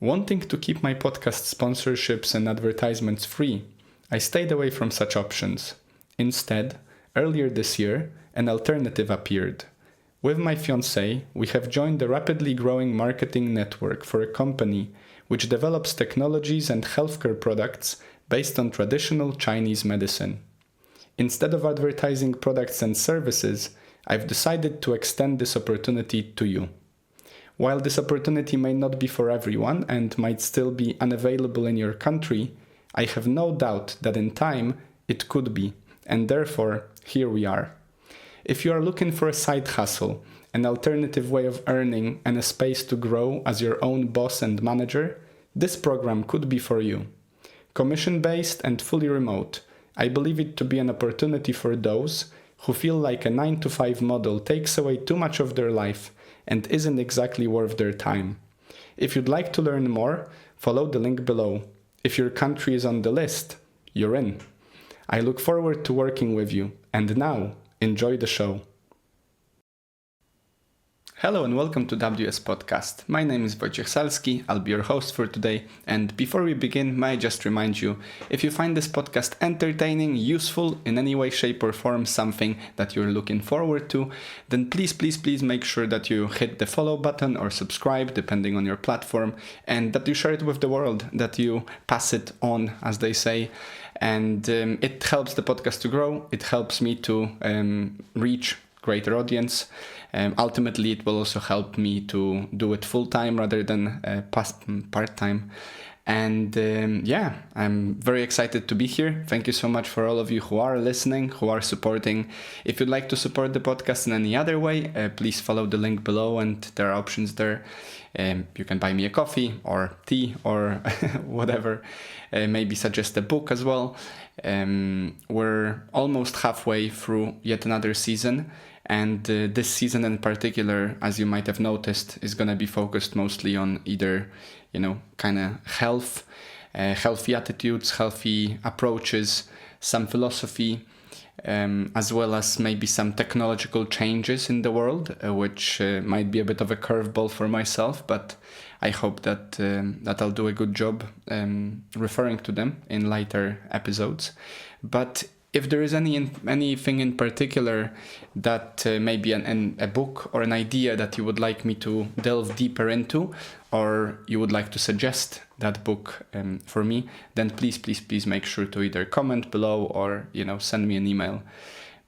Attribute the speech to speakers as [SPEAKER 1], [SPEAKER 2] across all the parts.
[SPEAKER 1] Wanting to keep my podcast sponsorships and advertisements free, I stayed away from such options. Instead, earlier this year, an alternative appeared. With my fiancée, we have joined a rapidly growing marketing network for a company which develops technologies and healthcare products based on traditional Chinese medicine. Instead of advertising products and services, I've decided to extend this opportunity to you. While this opportunity may not be for everyone and might still be unavailable in your country, I have no doubt that in time it could be, and therefore here we are. If you are looking for a side hustle, an alternative way of earning, and a space to grow as your own boss and manager, this program could be for you. Commission-based and fully remote, I believe it to be an opportunity for those who feel like a 9-to-5 model takes away too much of their life and isn't exactly worth their time. If you'd like to learn more, follow the link below. If your country is on the list, you're in. I look forward to working with you, and now, enjoy the show. Hello and welcome to WS Podcast. My name is Wojciech Salski, I'll be your host for today, and before we begin, may I just remind you, if you find this podcast entertaining, useful, in any way, shape or form, something that you're looking forward to, then please make sure that you hit the follow button or subscribe, depending on your platform, and that you share it with the world, that you pass it on, as they say, and it helps the podcast to grow, it helps me to reach greater audience. Ultimately, it will also help me to do it full-time rather than part-time. And I'm very excited to be here. Thank you so much for all of you who are listening, who are supporting. If you'd like to support the podcast in any other way, please follow the link below and there are options there. You can buy me a coffee or tea or whatever. Maybe suggest a book as well. We're almost halfway through yet another season. And this season in particular, as you might have noticed, is going to be focused mostly on either, kind of healthy attitudes, healthy approaches, some philosophy, as well as maybe some technological changes in the world, which might be a bit of a curveball for myself, but I hope that I'll do a good job referring to them in later episodes. But if there is anything in particular that maybe a book or an idea that you would like me to delve deeper into, or you would like to suggest that book for me, then please make sure to either comment below or send me an email.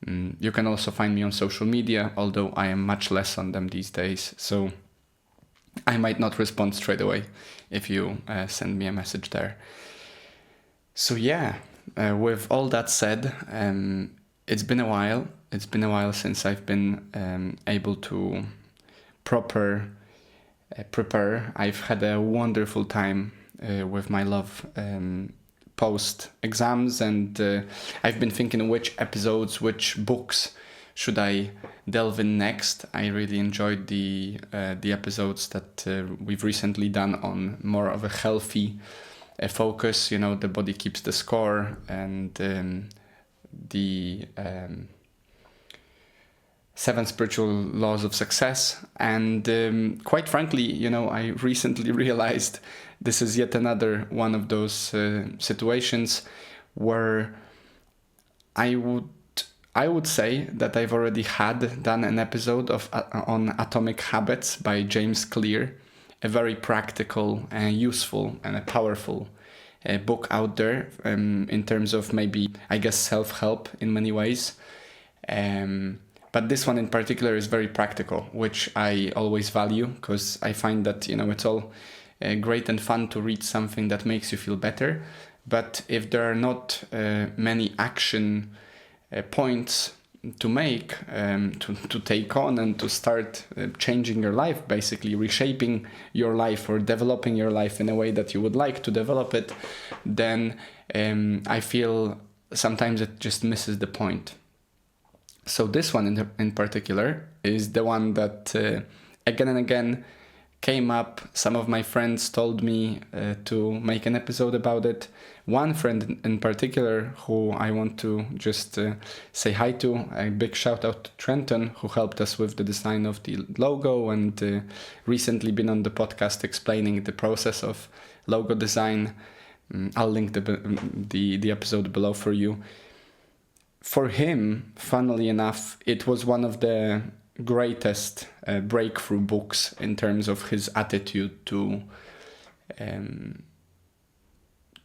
[SPEAKER 1] You can also find me on social media, although I am much less on them these days, so I might not respond straight away if you send me a message there. So with all that said, it's been a while. It's been a while since I've been able to prepare. I've had a wonderful time with my love post exams, and I've been thinking which episodes, which books should I delve in next. I really enjoyed the episodes that we've recently done on more of a healthy focus, the body keeps the score, and the 7 spiritual laws of success. And quite frankly, I recently realized this is yet another one of those situations where I would say that I've already done an episode on Atomic Habits by James Clear, a very practical and useful and a powerful book out there in terms of maybe, I guess, self-help in many ways. But this one in particular is very practical, which I always value, because I find that, it's all great and fun to read something that makes you feel better. But if there are not many action points to make, to take on and to start changing your life, basically reshaping your life or developing your life in a way that you would like to develop it, then I feel sometimes it just misses the point. So this one in particular is the one that again and again came up. Some of my friends told me to make an episode about it. One friend in particular who I want to just say hi to, a big shout out to Trenton, who helped us with the design of the logo and recently been on the podcast explaining the process of logo design. I'll link the episode below for you. For him, funnily enough, it was one of the greatest breakthrough books in terms of his attitude to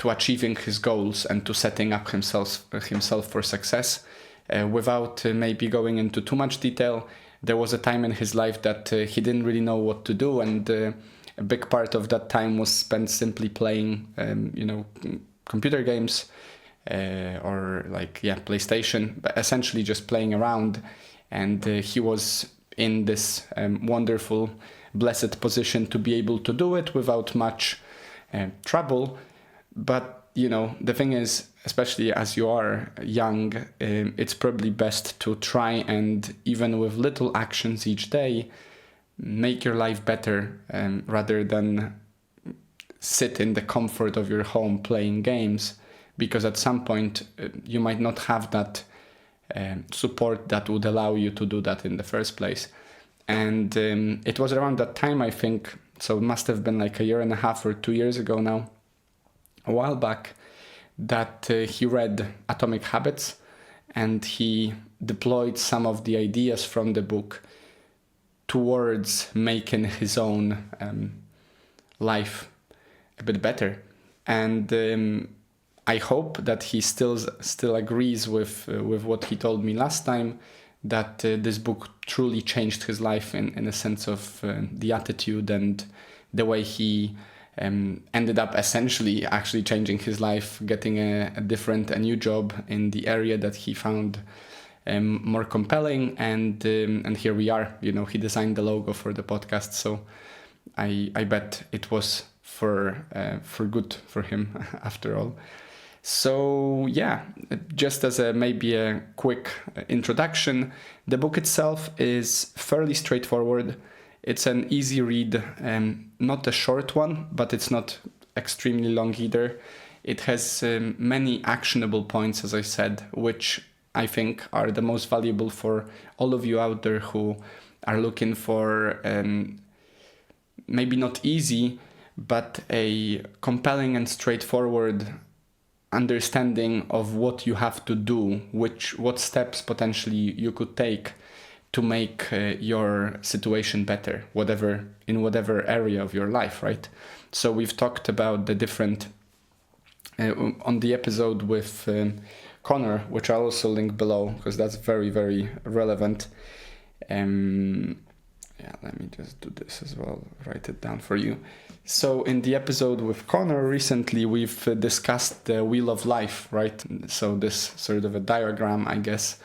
[SPEAKER 1] achieving his goals and to setting up himself for success. Without maybe going into too much detail, there was a time in his life that he didn't really know what to do, and a big part of that time was spent simply playing, computer games or PlayStation, but essentially just playing around. And he was in this wonderful, blessed position to be able to do it without much trouble. But, the thing is, especially as you are young, it's probably best to try and, even with little actions each day, make your life better rather than sit in the comfort of your home playing games, because at some point you might not have that support that would allow you to do that in the first place. And it was around that time, I think, so it must have been like a year and a half or 2 years ago now, a while back, that he read Atomic Habits, and he deployed some of the ideas from the book towards making his own life a bit better. And I hope that he still agrees with what he told me last time, that this book truly changed his life in a sense of the attitude and the way he ended up essentially actually changing his life, getting a new job in the area that he found more compelling. And here we are. He designed the logo for the podcast, so I bet it was for good for him after all. So yeah, just as maybe a quick introduction, the book itself is fairly straightforward. It's an easy read, not a short one, but it's not extremely long either. It has many actionable points, as I said, which I think are the most valuable for all of you out there who are looking for maybe not easy, but a compelling and straightforward understanding of what you have to do, what steps potentially you could take to make your situation better, in whatever area of your life, right? So we've talked about the different on the episode with Connor, which I'll also link below because that's very, very relevant. Let me just do this as well, write it down for you. So in the episode with Connor recently, we've discussed the wheel of life, right? So this sort of a diagram, I guess.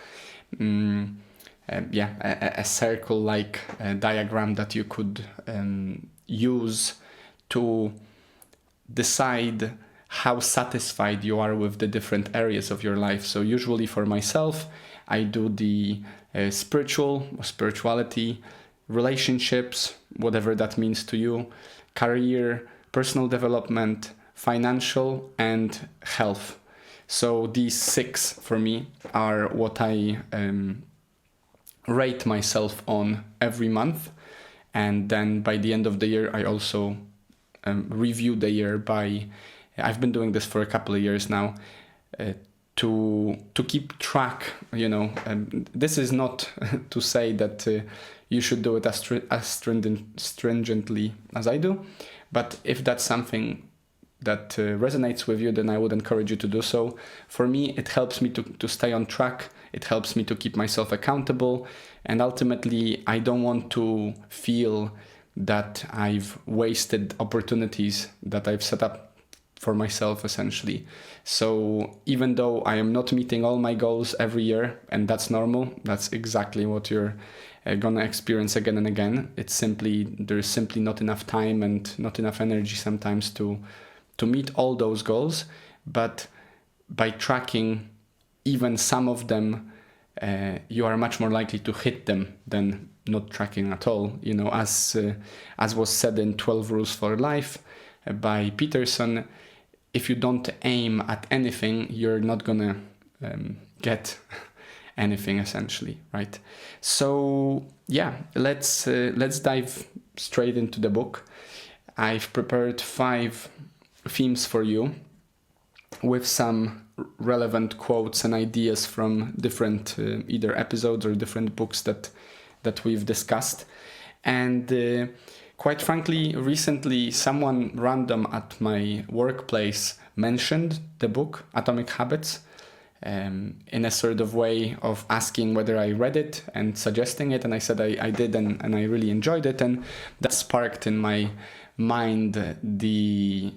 [SPEAKER 1] A circle-like diagram that you could use to decide how satisfied you are with the different areas of your life. So usually for myself, I do the spirituality, relationships, whatever that means to you, career, personal development, financial, and health. So these 6 for me are what I rate myself on every month. And then by the end of the year, I also review the year by, I've been doing this for a couple of years now, to keep track, this is not to say that you should do it as stringently as I do, but if that's something that resonates with you, then I would encourage you to do so. For me, it helps me to stay on track. It helps me to keep myself accountable. And ultimately, I don't want to feel that I've wasted opportunities that I've set up for myself, essentially. So even though I am not meeting all my goals every year, and that's normal, that's exactly what you're gonna experience again and again. There's simply not enough time and not enough energy sometimes to meet all those goals. But by tracking even some of them, you are much more likely to hit them than not tracking at all. As was said in 12 Rules for Life by Peterson, if you don't aim at anything, you're not gonna get anything, essentially, right? So yeah, let's dive straight into the book. I've prepared 5 themes for you with some relevant quotes and ideas from different either episodes or different books that we've discussed. And quite frankly, recently someone random at my workplace mentioned the book Atomic Habits in a sort of way of asking whether I read it and suggesting it, and I said I did, and I really enjoyed it, and that sparked in my mind the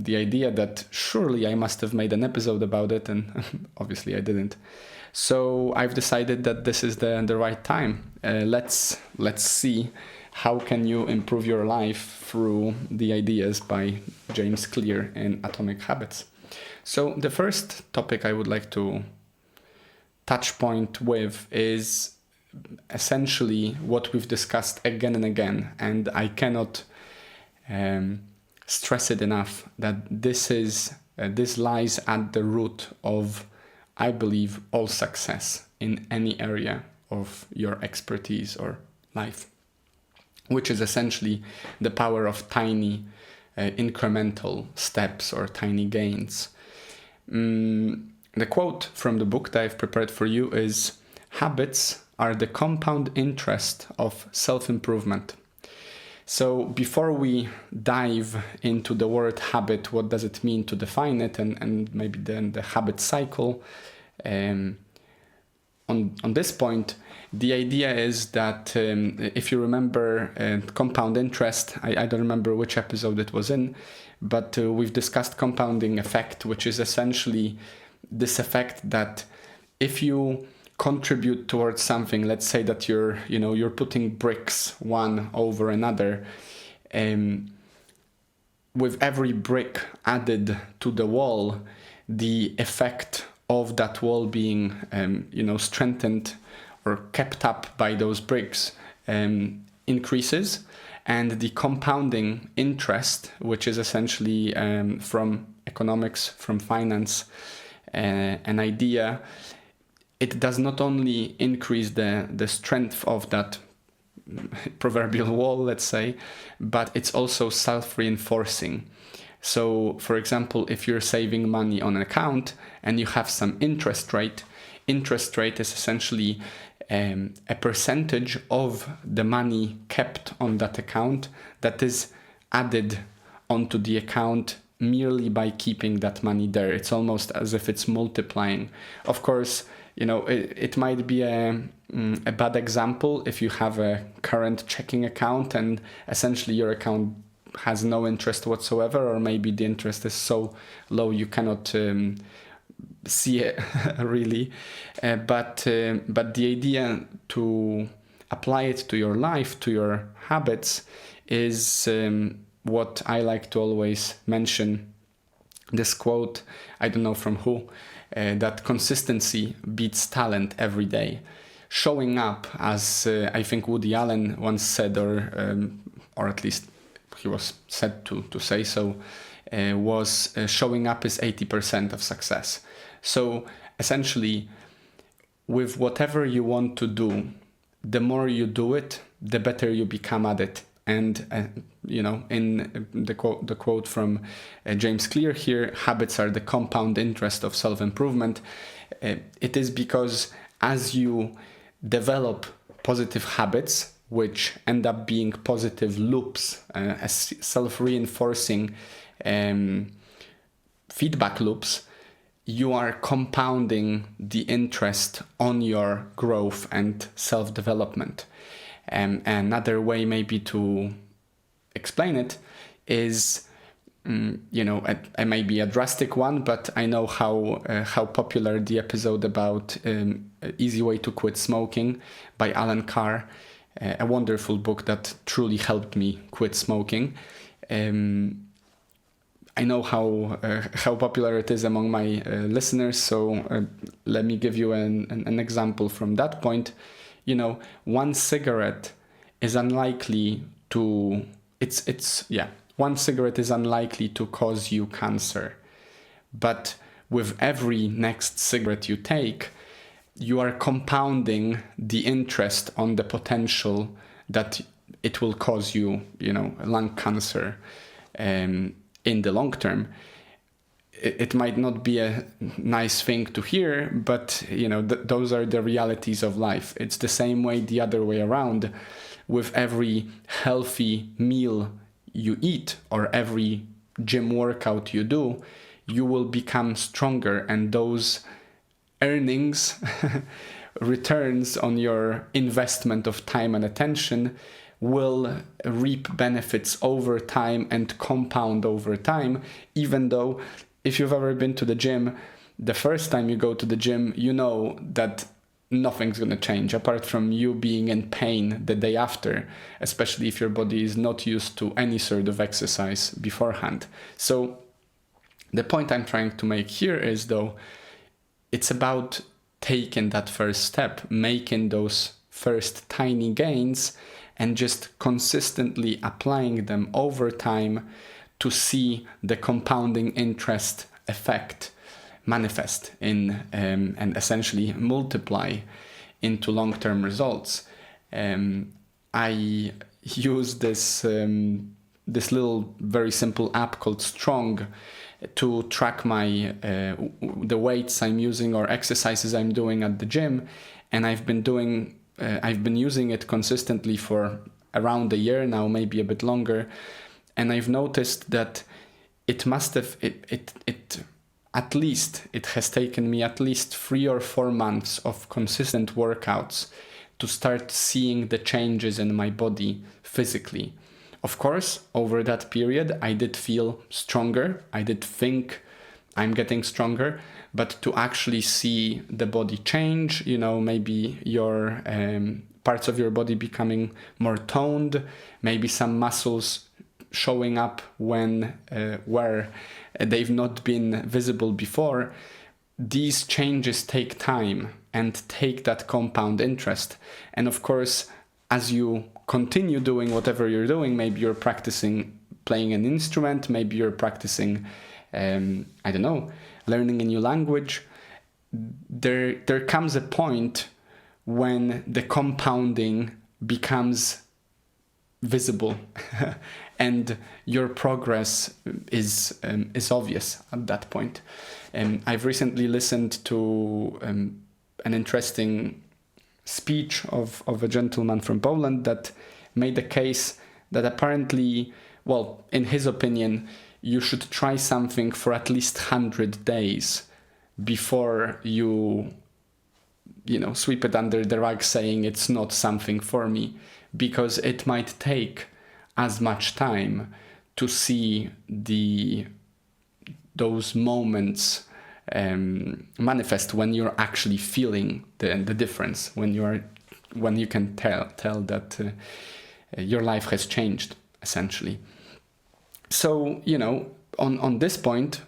[SPEAKER 1] idea that surely I must have made an episode about it, and obviously I didn't. So I've decided that this is the right time. Let's see how can you improve your life through the ideas by James Clear in Atomic Habits. So the first topic I would like to touch point with is essentially what we've discussed again and again, and I cannot stress it enough, that this lies at the root of, I believe, all success in any area of your expertise or life, which is essentially the power of tiny incremental steps or tiny gains. The quote from the book that I've prepared for you is, "Habits are the compound interest of self-improvement." So before we dive into the word habit, what does it mean to define it, and maybe then the habit cycle, on this point, the idea is that if you remember compound interest, I don't remember which episode it was in, but we've discussed compounding effect, which is essentially this effect that if you contribute towards something, let's say that you're putting bricks one over another, with every brick added to the wall, the effect of that wall being strengthened or kept up by those bricks increases, and the compounding interest, which is essentially from economics, from finance, an idea, it does not only increase the strength of that proverbial wall, let's say, but it's also self-reinforcing. So, for example, if you're saving money on an account and you have some interest rate is essentially a percentage of the money kept on that account that is added onto the account merely by keeping that money there. It's almost as if it's multiplying. Of course, it might be a bad example if you have a current checking account and essentially your account has no interest whatsoever, or maybe the interest is so low you cannot see it really. But the idea to apply it to your life, to your habits, is what I like to always mention. This quote, I don't know from who, that consistency beats talent every day. Showing up, as I think Woody Allen once said, or at least he was said to say so, was showing up is 80% of success. So essentially, with whatever you want to do, the more you do it, the better you become at it. And in the quote from James Clear here, habits are the compound interest of self-improvement. It is because as you develop positive habits, which end up being positive loops, as self-reinforcing feedback loops, you are compounding the interest on your growth and self-development. Another way maybe to explain it is, it may be a drastic one, but I know how popular the episode about Easy Way to Quit Smoking by Alan Carr, a wonderful book that truly helped me quit smoking. I know how popular it is among my listeners, so let me give you an example from that point. one cigarette is unlikely to, one cigarette is unlikely to cause you cancer. But with every next cigarette you take, you are compounding the interest on the potential that it will cause you, lung cancer in the long term. It might not be a nice thing to hear, but those are the realities of life. It's the same way the other way around. With every healthy meal you eat or every gym workout you do, you will become stronger, and those earnings, returns on your investment of time and attention will reap benefits over time and compound over time. Even though if you've ever been to the gym, the first time you go to the gym, you know that nothing's going to change apart from you being in pain the day after, especially if your body is not used to any sort of exercise beforehand. So the point I'm trying to make here is, though, it's about taking that first step, making those first tiny gains, and just consistently applying them over time to see the compounding interest effect manifest in and essentially multiply into long-term results. I use this little very simple app called Strong to track my the weights I'm using or exercises I'm doing at the gym, and I've been using it consistently for around a year now, maybe a bit longer, and I've noticed that it has taken me at least 3 or 4 months of consistent workouts to start seeing the changes in my body physically. Of course, over that period, I did feel stronger. I did think I'm getting stronger, but to actually see the body change, maybe your parts of your body becoming more toned, maybe some muscles showing up where they've not been visible before. These changes take time and take that compound interest. And of course, as you continue doing whatever you're doing, maybe you're practicing playing an instrument, maybe you're practicing, learning a new language, there comes a point when the compounding becomes visible and your progress is obvious at that point. I've recently listened to an interesting speech of a gentleman from Poland that made a case that apparently, well, in his opinion, you should try something for at least 100 days before you sweep it under the rug saying it's not something for me, because it might take as much time to see those moments manifest when you're actually feeling the difference, when you can tell that your life has changed, essentially. So, on this point,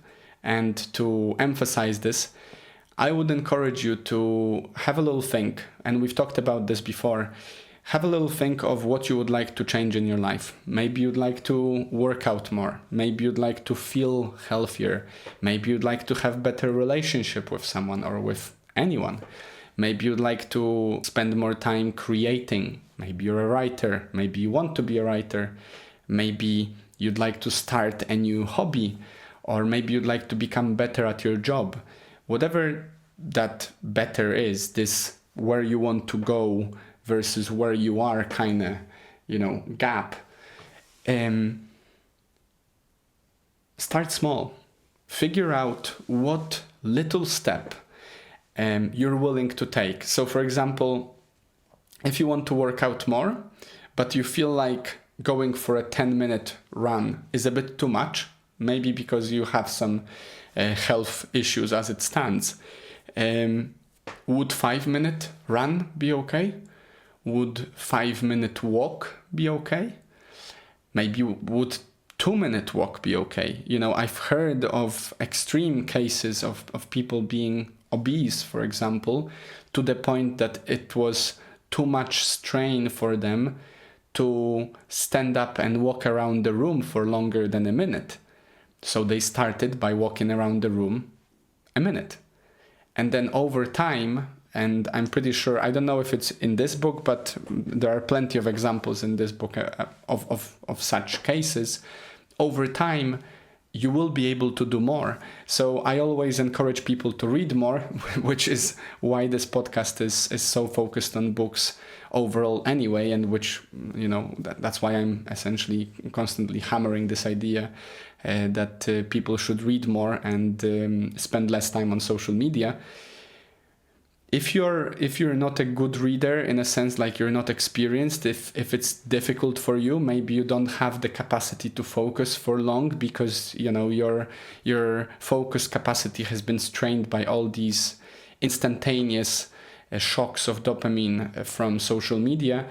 [SPEAKER 1] and to emphasize this, I would encourage you to have a little think, and we've talked about this before. Have a little think of what you would like to change in your life. Maybe you'd like to work out more. Maybe you'd like to feel healthier. Maybe you'd like to have better relationship with someone or with anyone. Maybe you'd like to spend more time creating. Maybe you're a writer. Maybe you want to be a writer. Maybe you'd like to start a new hobby, or maybe you'd like to become better at your job. Whatever that better is, this where you want to go versus where you are kind of, gap. Start small. Figure out what little step you're willing to take. So, for example, if you want to work out more, but you feel like going for a 10-minute run is a bit too much, maybe because you have some health issues as it stands, would 5-minute run be okay? Would 5-minute walk be okay? Maybe would 2-minute walk be okay? I've heard of extreme cases of people being obese, for example, to the point that it was too much strain for them to stand up and walk around the room for longer than a minute. So they started by walking around the room a minute. And then over time, and I'm pretty sure, I don't know if it's in this book, but there are plenty of examples in this book of such cases. Over time, you will be able to do more. So I always encourage people to read more, which is why this podcast is so focused on books overall anyway, and which, that's why I'm essentially constantly hammering this idea that people should read more and spend less time on social media. If you're not a good reader, in a sense, like you're not experienced, if it's difficult for you, maybe you don't have the capacity to focus for long because your focus capacity has been strained by all these instantaneous shocks of dopamine from social media.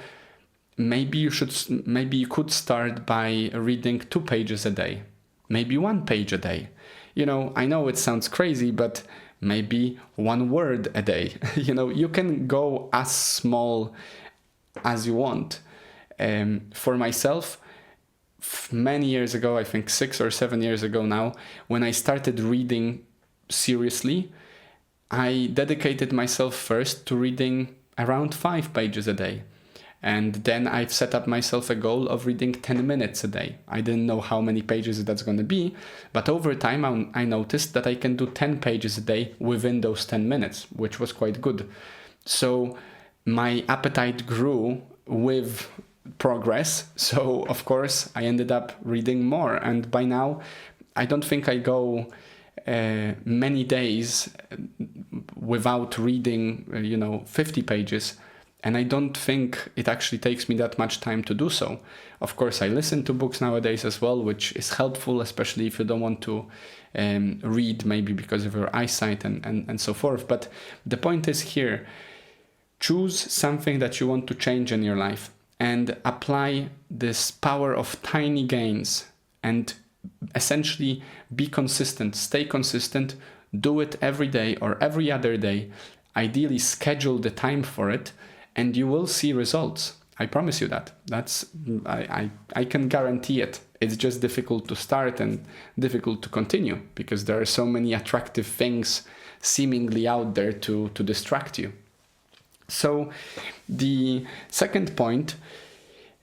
[SPEAKER 1] Maybe you could start by reading 2 pages a day, maybe 1 page a day. I know it sounds crazy, but maybe 1 word a day. You can go as small as you want. For myself, many years ago, I think 6 or 7 years ago now, when I started reading seriously, I dedicated myself first to reading around 5 pages a day. And then I've set up myself a goal of reading 10 minutes a day. I didn't know how many pages that's going to be, but over time I noticed that I can do 10 pages a day within those 10 minutes, which was quite good. So my appetite grew with progress. So of course I ended up reading more. And by now, I don't think I go many days without reading, 50 pages. And I don't think it actually takes me that much time to do so. Of course, I listen to books nowadays as well, which is helpful, especially if you don't want to read, maybe because of your eyesight and so forth. But the point is here, choose something that you want to change in your life and apply this power of tiny gains and essentially be consistent, stay consistent, do it every day or every other day. Ideally, schedule the time for it. And you will see results. I promise you that. I can guarantee it. It's just difficult to start and difficult to continue because there are so many attractive things seemingly out there to distract you. So the second point,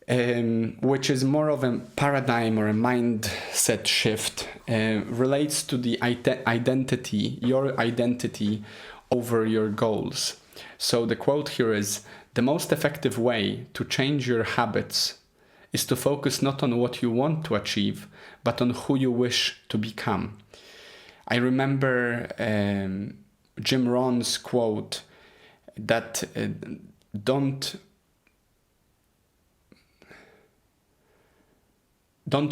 [SPEAKER 1] which is more of a paradigm or a mindset shift, relates to the identity, your identity over your goals. So the quote here is, "The most effective way to change your habits is to focus not on what you want to achieve, but on who you wish to become." I remember Jim Rohn's quote that don't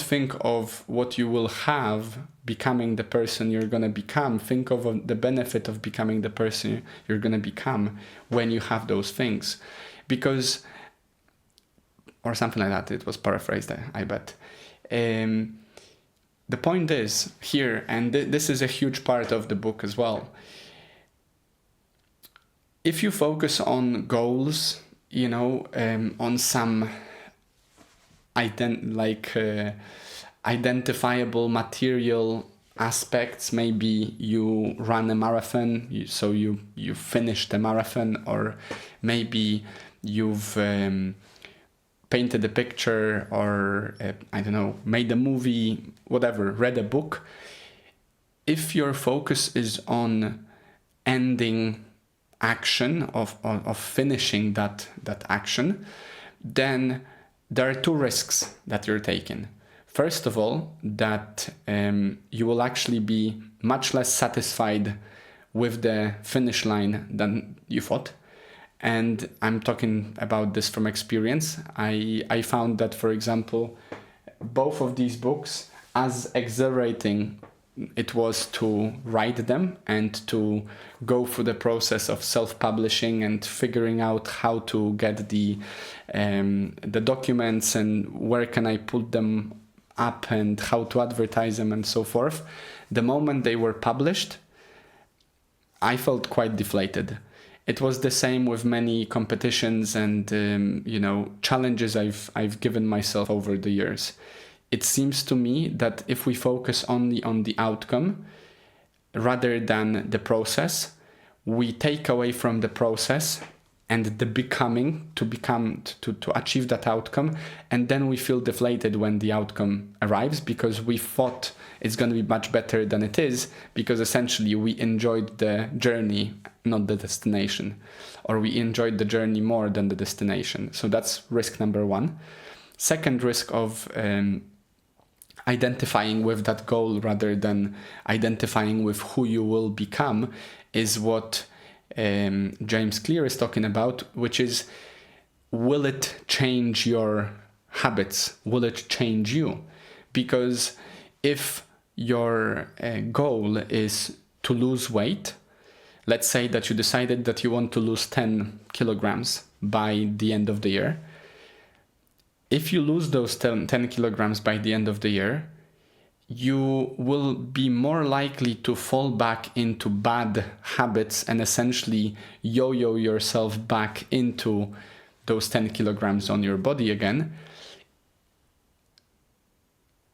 [SPEAKER 1] think of what you will have becoming the person you're going to become. Think of the benefit of becoming the person you're going to become when you have those things. Because, or something like that, it was paraphrased, I bet. The point is here, and this is a huge part of the book as well. If you focus on goals, on some identifiable material aspects, maybe you run a marathon, so you finished a marathon, or maybe you've painted a picture, or made a movie, whatever, read a book. If your focus is on ending action, of finishing that action, then there are 2 risks that you're taking. First of all, that you will actually be much less satisfied with the finish line than you thought. And I'm talking about this from experience. I found that, for example, both of these books, as exhilarating it was to write them and to go through the process of self-publishing and figuring out how to get the documents and where can I put them up and how to advertise them and so forth. The moment they were published, I felt quite deflated. It was the same with many competitions and challenges I've given myself over the years. It seems to me that if we focus only on the outcome rather than the process, we take away from the process and the becoming to achieve that outcome, and then we feel deflated when the outcome arrives because we thought it's going to be much better than it is, because essentially we enjoyed the journey, not the destination, or we enjoyed the journey more than the destination. So that's risk number one. Second risk of identifying with that goal rather than identifying with who you will become is what James Clear is talking about, which is, will it change your habits? Will it change you? Because if your goal is to lose weight, let's say that you decided that you want to lose 10 kilograms by the end of the year. If you lose those 10 kilograms by the end of the year, you will be more likely to fall back into bad habits and essentially yo-yo yourself back into those 10 kilograms on your body again,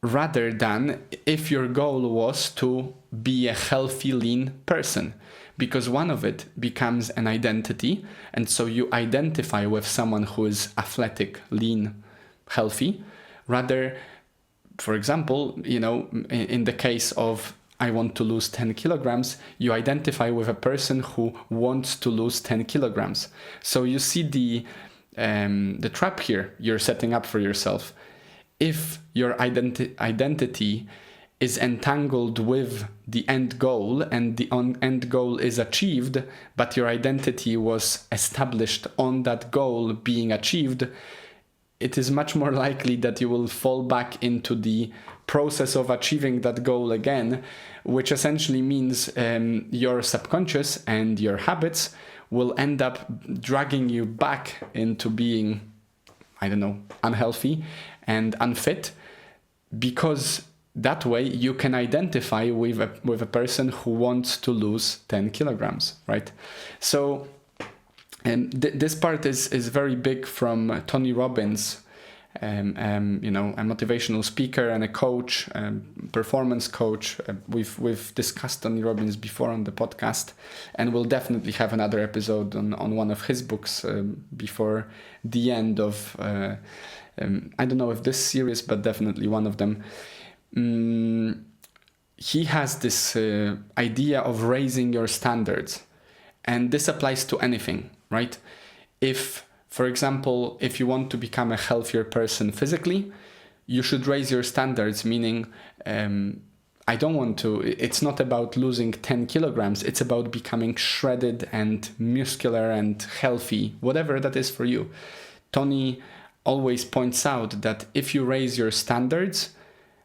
[SPEAKER 1] rather than if your goal was to be a healthy, lean person. Because one of it becomes an identity, and so you identify with someone who is athletic, lean, healthy, rather, for example, in the case of I want to lose 10 kilograms, you identify with a person who wants to lose 10 kilograms. So you see the trap here you're setting up for yourself. If your identity is entangled with the end goal and the end goal is achieved, but your identity was established on that goal being achieved, it is much more likely that you will fall back into the process of achieving that goal again, which essentially means your subconscious and your habits will end up dragging you back into being, unhealthy and unfit, because that way you can identify with a person who wants to lose 10 kilograms, right? So, and this part is very big from Tony Robbins, a motivational speaker and a coach, performance coach. We've discussed Tony Robbins before on the podcast, and we'll definitely have another episode on one of his books before the end of, I don't know if this series, but definitely one of them. He has this idea of raising your standards, and this applies to anything, right? If, for example, if you want to become a healthier person physically, you should raise your standards, meaning it's not about losing 10 kilograms, it's about becoming shredded and muscular and healthy, whatever that is for you. Tony always points out that if you raise your standards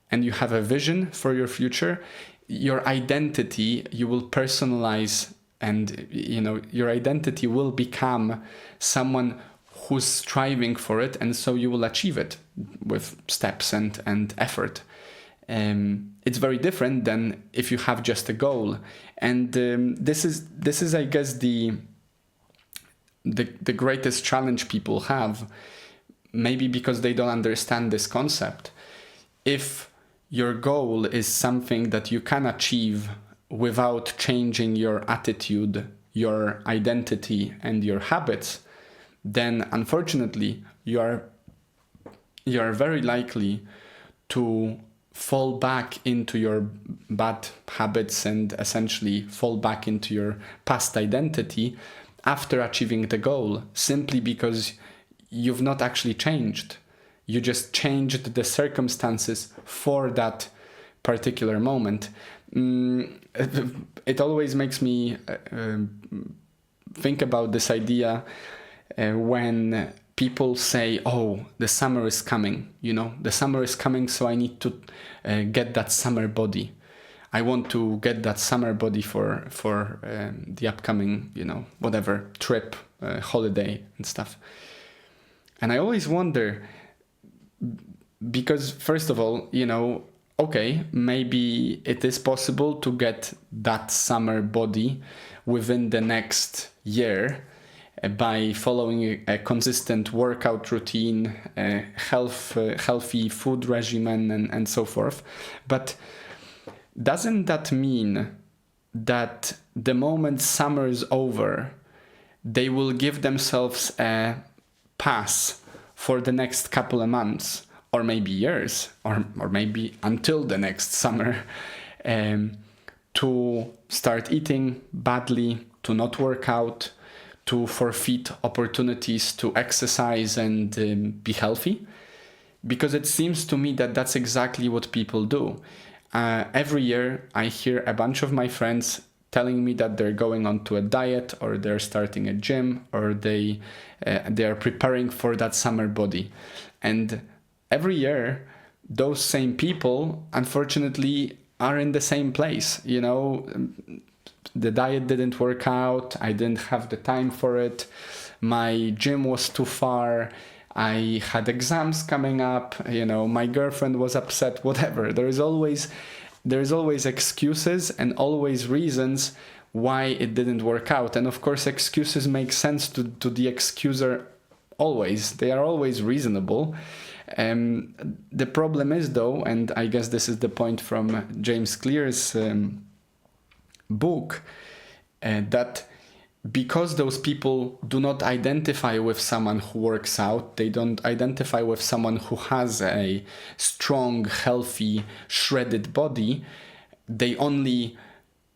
[SPEAKER 1] and you have a vision for your future, your identity, you will personalize, and your identity will become someone who's striving for it, and so you will achieve it with steps and effort. It's very different than if you have just a goal, and this is I guess the greatest challenge people have, maybe because they don't understand this concept. If your goal is something that you can achieve without changing your attitude, your identity, and your habits, then unfortunately you are very likely to fall back into your bad habits and essentially fall back into your past identity after achieving the goal, simply because you've not actually changed. You just changed the circumstances for that particular moment. It always makes me think about this idea when people say, "Oh, the summer is coming. The summer is coming, so I need to get that summer body. I want to get that summer body for the upcoming, whatever trip, holiday and stuff." And I always wonder, because first of all, okay, maybe it is possible to get that summer body within the next year by following a consistent workout routine, healthy food regimen, and so forth. But doesn't that mean that the moment summer is over, they will give themselves a pass for the next couple of months, or maybe years, or maybe until the next summer, to start eating badly, to not work out, to forfeit opportunities to exercise and be healthy? Because it seems to me that that's exactly what people do. Every year I hear a bunch of my friends telling me that they're going onto a diet, or they're starting a gym, or they are preparing for that summer body. And every year those same people, unfortunately, are in the same place. You know, the diet didn't work out, I didn't have the time for it, my gym was too far, I had exams coming up, you know, my girlfriend was upset, whatever. There's always excuses and always reasons why it didn't work out. And of course, excuses make sense to the excuser always. They are always reasonable. The problem is, though, and I guess this is the point from James Clear's book, that because those people do not identify with someone who works out, they don't identify with someone who has a strong, healthy, shredded body, they only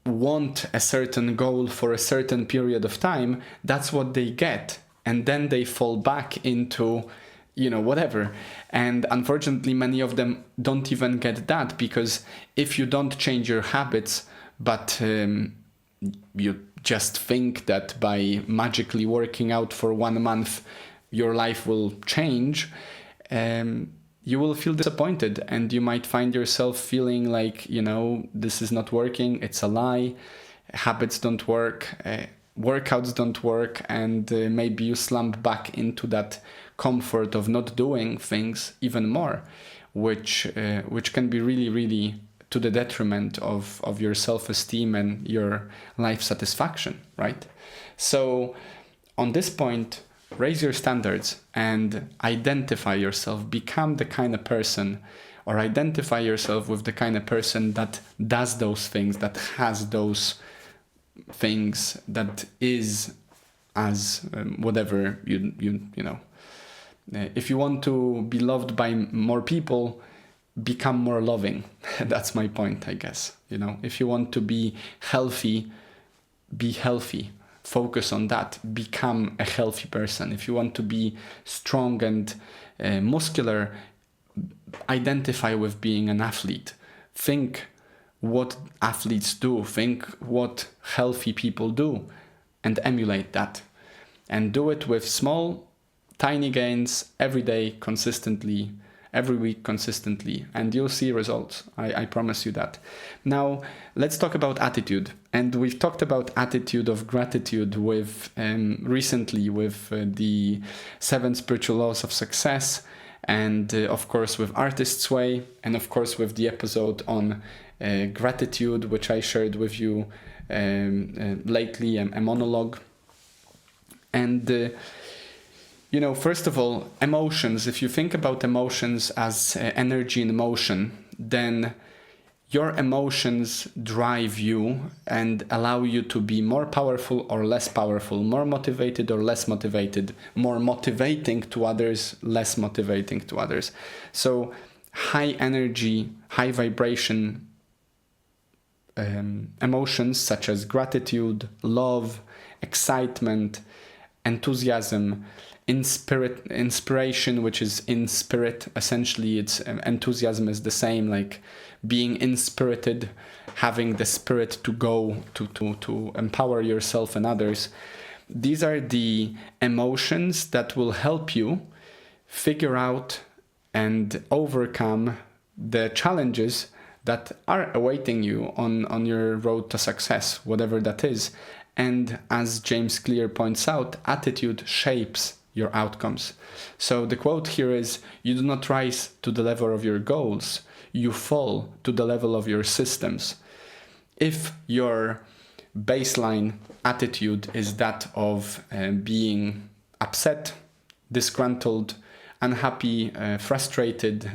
[SPEAKER 1] want a certain goal for a certain period of time, that's what they get. And then they fall back into, you know, whatever. And unfortunately, many of them don't even get that, because if you don't change your habits, but you just think that by magically working out for 1 month, your life will change, you will feel disappointed, and you might find yourself feeling like, you know, this is not working, it's a lie, habits don't work, workouts don't work, and maybe you slump back into that comfort of not doing things even more, which can be really, really to the detriment of your self-esteem and your life satisfaction, right? So on this point, raise your standards and identify yourself. Become the kind of person, or identify yourself with the kind of person that does those things, that has those things, that is as whatever you know. If you want to be loved by more people, become more loving. That's my point, I guess. You know, if you want to be healthy, be healthy. Focus on that. Become a healthy person. If you want to be strong and muscular, identify with being an athlete. Think what athletes do. Think what healthy people do, and emulate that. And do it with small, tiny gains every day, consistently, every week consistently, and you'll see results. I promise you that. Now, let's talk about attitude. And we've talked about attitude of gratitude with recently with the 7 spiritual laws of success, and of course with Artist's Way, and of course with the episode on gratitude, which I shared with you lately, a monologue. And you know, first of all, emotions. If you think about emotions as energy in motion, then your emotions drive you and allow you to be more powerful or less powerful, more motivated or less motivated, more motivating to others, less motivating to others. So high energy, high vibration emotions such as gratitude, love, excitement, enthusiasm, inspiration, which is in spirit. Essentially, it's enthusiasm is the same, like being inspirited, having the spirit to go to empower yourself and others. These are the emotions that will help you figure out and overcome the challenges that are awaiting you on your road to success, whatever that is. And as James Clear points out, attitude shapes your outcomes. So the quote here is, you do not rise to the level of your goals, you fall to the level of your systems. If your baseline attitude is that of being upset, disgruntled, unhappy, frustrated,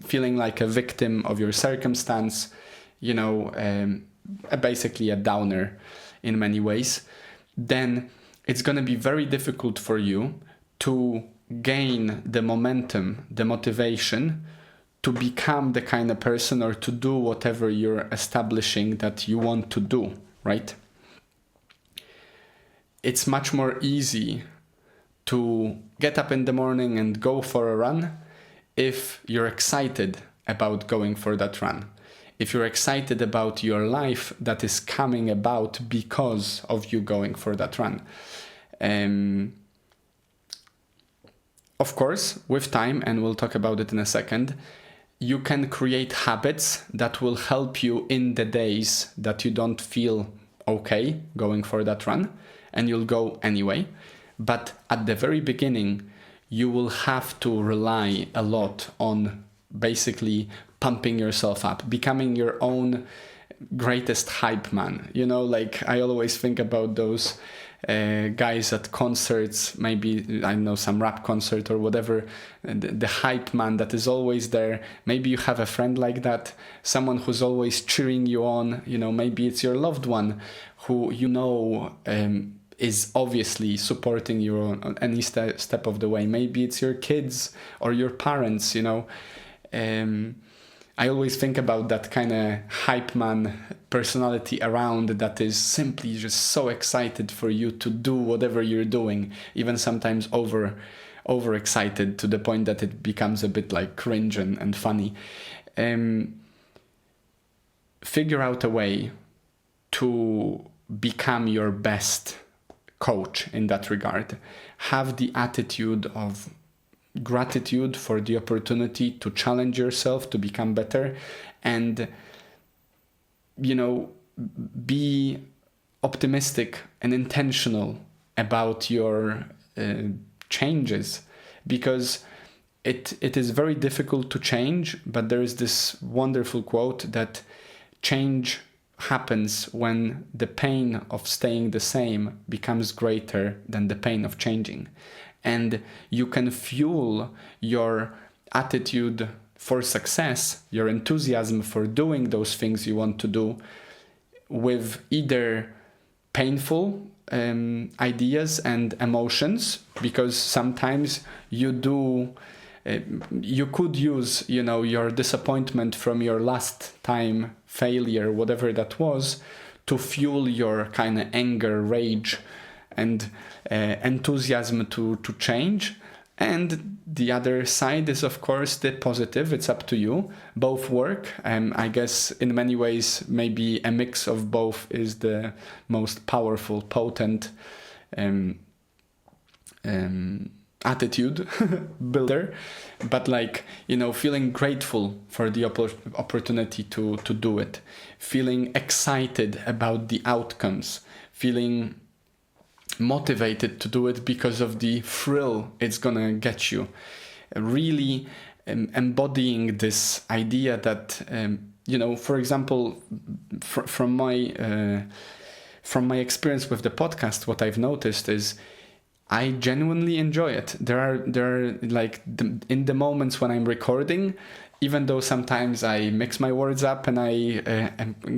[SPEAKER 1] feeling like a victim of your circumstance, basically a downer in many ways, then it's going to be very difficult for you to gain the momentum, the motivation to become the kind of person or to do whatever you're establishing that you want to do, right? It's much more easy to get up in the morning and go for a run if you're excited about going for that run. If you're excited about your life that is coming about because of you going for that run. Of course, with time, and we'll talk about it in a second, you can create habits that will help you in the days that you don't feel okay going for that run, and you'll go anyway. But at the very beginning, you will have to rely a lot on basically pumping yourself up, becoming your own greatest hype man. Like I always think about those guys at concerts, maybe, I know, some rap concert or whatever, the hype man that is always there. Maybe you have a friend like that, someone who's always cheering you on. Maybe it's your loved one who is obviously supporting you on any step of the way. Maybe it's your kids or your parents. I always think about that kind of hype man personality around that is simply just so excited for you to do whatever you're doing, even sometimes over excited to the point that it becomes a bit like cringe and funny. Figure out a way to become your best coach in that regard. Have the attitude of gratitude for the opportunity to challenge yourself to become better, and be optimistic and intentional about your changes, because it is very difficult to change, but there is this wonderful quote that change happens when the pain of staying the same becomes greater than the pain of changing. And you can fuel your attitude for success, your enthusiasm for doing those things you want to do, with either painful ideas and emotions, because sometimes you could use, your disappointment from your last time failure, whatever that was, to fuel your kind of anger, rage, and enthusiasm to change. And the other side is, of course, the positive. It's up to you. Both work. I guess in many ways, maybe a mix of both is the most powerful, potent attitude builder. But feeling grateful for the opportunity to do it, feeling excited about the outcomes, feeling motivated to do it because of the thrill it's gonna get you, really embodying this idea that for example, from my experience with the podcast, what I've noticed is I genuinely enjoy it. There are in the moments when I'm recording, even though sometimes I mix my words up and I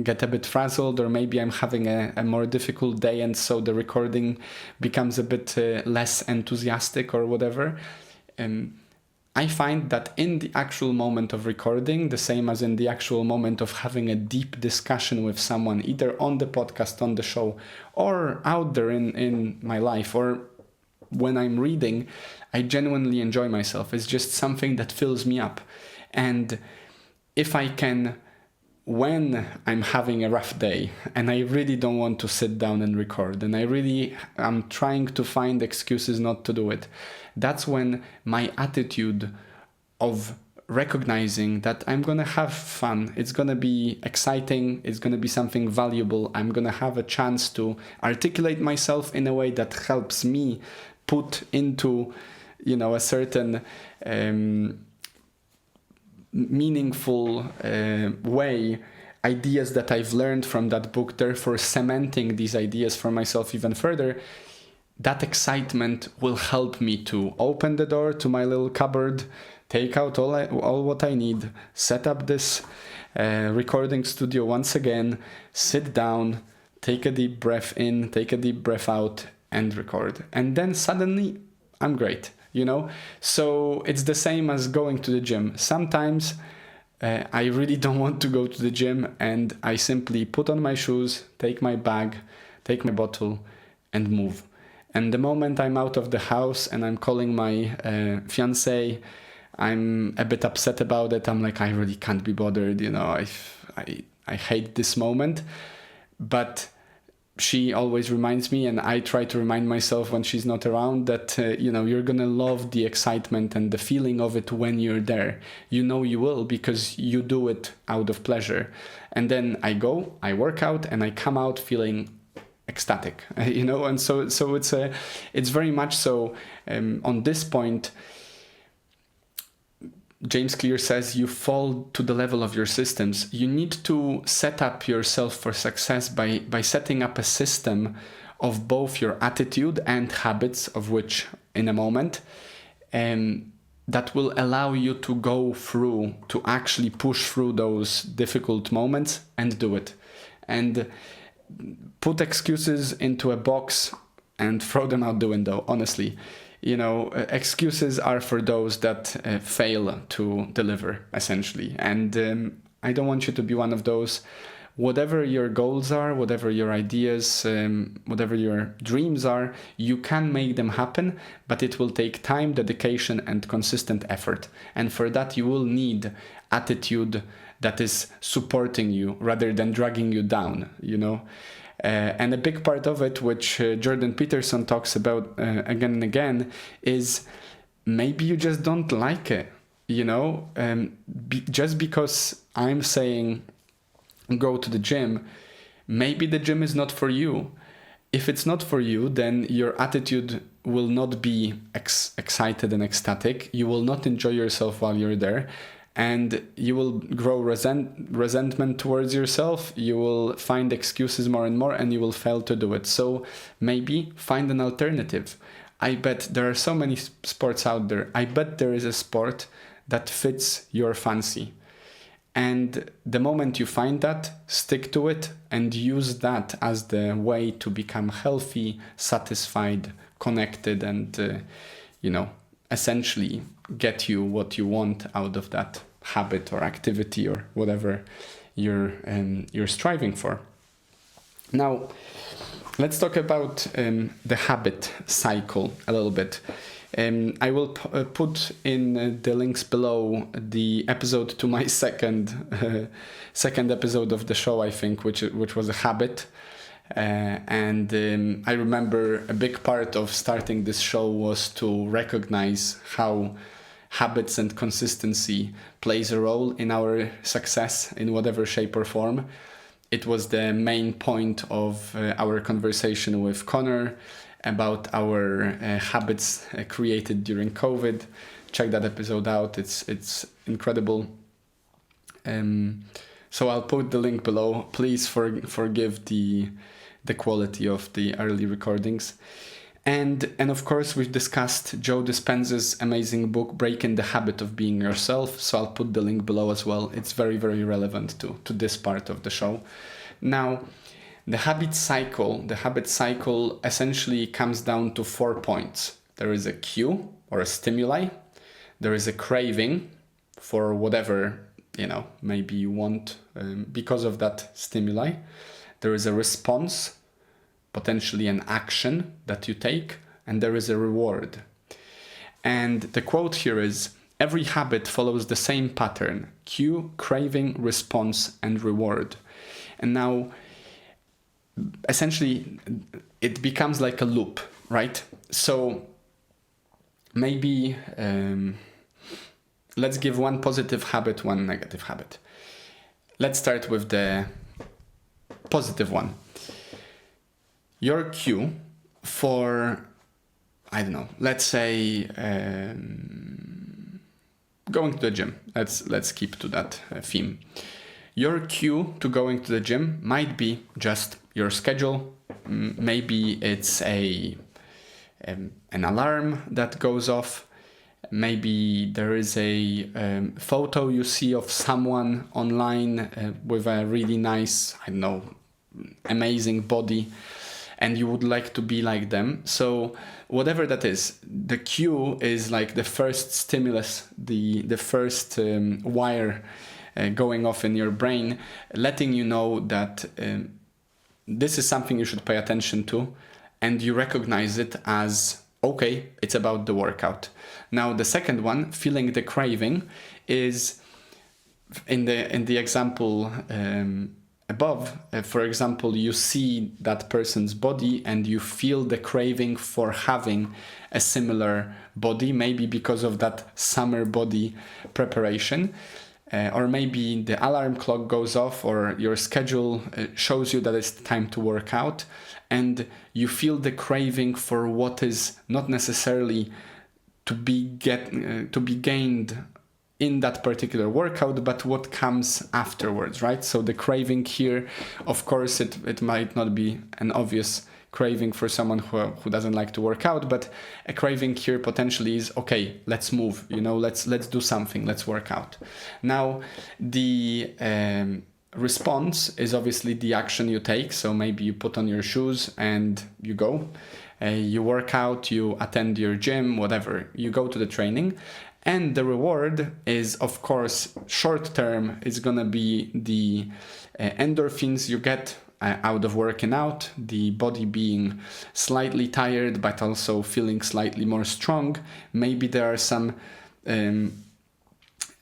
[SPEAKER 1] get a bit frazzled, or maybe I'm having a more difficult day and so the recording becomes a bit less enthusiastic or whatever, I find that in the actual moment of recording, the same as in the actual moment of having a deep discussion with someone, either on the podcast, on the show, or out there in my life, or when I'm reading, I genuinely enjoy myself. It's just something that fills me up. And if I can, when I'm having a rough day and I really don't want to sit down and record, and I'm trying to find excuses not to do it, that's when my attitude of recognizing that I'm going to have fun, it's going to be exciting, it's going to be something valuable, I'm going to have a chance to articulate myself in a way that helps me put into, a certain meaningful way ideas that I've learned from that book, therefore cementing these ideas for myself even further, that excitement will help me to open the door to my little cupboard, take out all what I need, set up this recording studio once again, sit down, take a deep breath in, take a deep breath out, and record. And then suddenly I'm great, So it's the same as going to the gym. Sometimes I really don't want to go to the gym, and I simply put on my shoes, take my bag, take my bottle, and move. And the moment I'm out of the house and I'm calling my fiancée, I'm a bit upset about it. I'm like, I really can't be bothered, I hate this moment. But she always reminds me, and I try to remind myself when she's not around, that, you're going to love the excitement and the feeling of it when you're there. You will, because you do it out of pleasure. And then I go, I work out, and I come out feeling ecstatic, and so it's very much so. On this point, James Clear says you fall to the level of your systems. You need to set up yourself for success by setting up a system of both your attitude and habits, of which in a moment, that will allow you to go through, to actually push through those difficult moments and do it. And put excuses into a box and throw them out the window, honestly. Excuses are for those that fail to deliver, essentially. And I don't want you to be one of those. Whatever your goals are, whatever your ideas, whatever your dreams are, you can make them happen, but it will take time, dedication, and consistent effort. And for that, you will need attitude that is supporting you rather than dragging you down, And a big part of it, which Jordan Peterson talks about again and again, is maybe you just don't like it, just because I'm saying go to the gym, maybe the gym is not for you. If it's not for you, then your attitude will not be excited and ecstatic. You will not enjoy yourself while you're there. And you will grow resentment towards yourself. You will find excuses more and more, and you will fail to do it. So maybe find an alternative. I bet there are so many sports out there. I bet there is a sport that fits your fancy. And the moment you find that, stick to it and use that as the way to become healthy, satisfied, connected, and, essentially get you what you want out of that habit or activity or whatever you're striving for. Now, let's talk about the habit cycle a little bit. I will put in the links below the episode to my second episode of the show, I think, which was a habit. And I remember a big part of starting this show was to recognize how habits and consistency plays a role in our success in whatever shape or form. It was the main point of our conversation with Connor about our habits created during COVID. Check that episode out. It's incredible. So I'll put the link below. Please forgive the quality of the early recordings. And of course, we've discussed Joe Dispenza's amazing book, Breaking the Habit of Being Yourself. So I'll put the link below as well. It's very, very relevant to this part of the show. Now, the habit cycle essentially comes down to 4 points. There is a cue or a stimuli. There is a craving for whatever, maybe you want because of that stimuli. There is a response, potentially an action that you take, and there is a reward. And the quote here is, every habit follows the same pattern: cue, craving, response, and reward. And now, essentially, it becomes like a loop, right? So maybe let's give one positive habit, one negative habit. Let's start with the positive one. Your cue for, let's say going to the gym. Let's keep to that theme. Your cue to going to the gym might be just your schedule. Maybe it's an alarm that goes off. Maybe there is a photo you see of someone online with a really nice, I don't know, amazing body, and you would like to be like them. So whatever that is, the cue is like the first stimulus, the first wire going off in your brain, letting you know that this is something you should pay attention to, and you recognize it as, okay, it's about the workout. Now the second one, feeling the craving, is in the example above. For example, you see that person's body and you feel the craving for having a similar body, maybe because of that summer body preparation. Or maybe the alarm clock goes off, or your schedule shows you that it's time to work out, and you feel the craving for what is not necessarily to be gained in that particular workout, but what comes afterwards, right? So the craving here, of course, it might not be an obvious craving for someone who doesn't like to work out, but a craving here potentially is, okay, let's move, let's do something, let's work out. Now the response is obviously the action you take. So maybe you put on your shoes and you go, you work out, you attend your gym, whatever, you go to the training. And the reward is, of course, short term, it's gonna be the endorphins you get out of working out, the body being slightly tired, but also feeling slightly more strong. Maybe there are some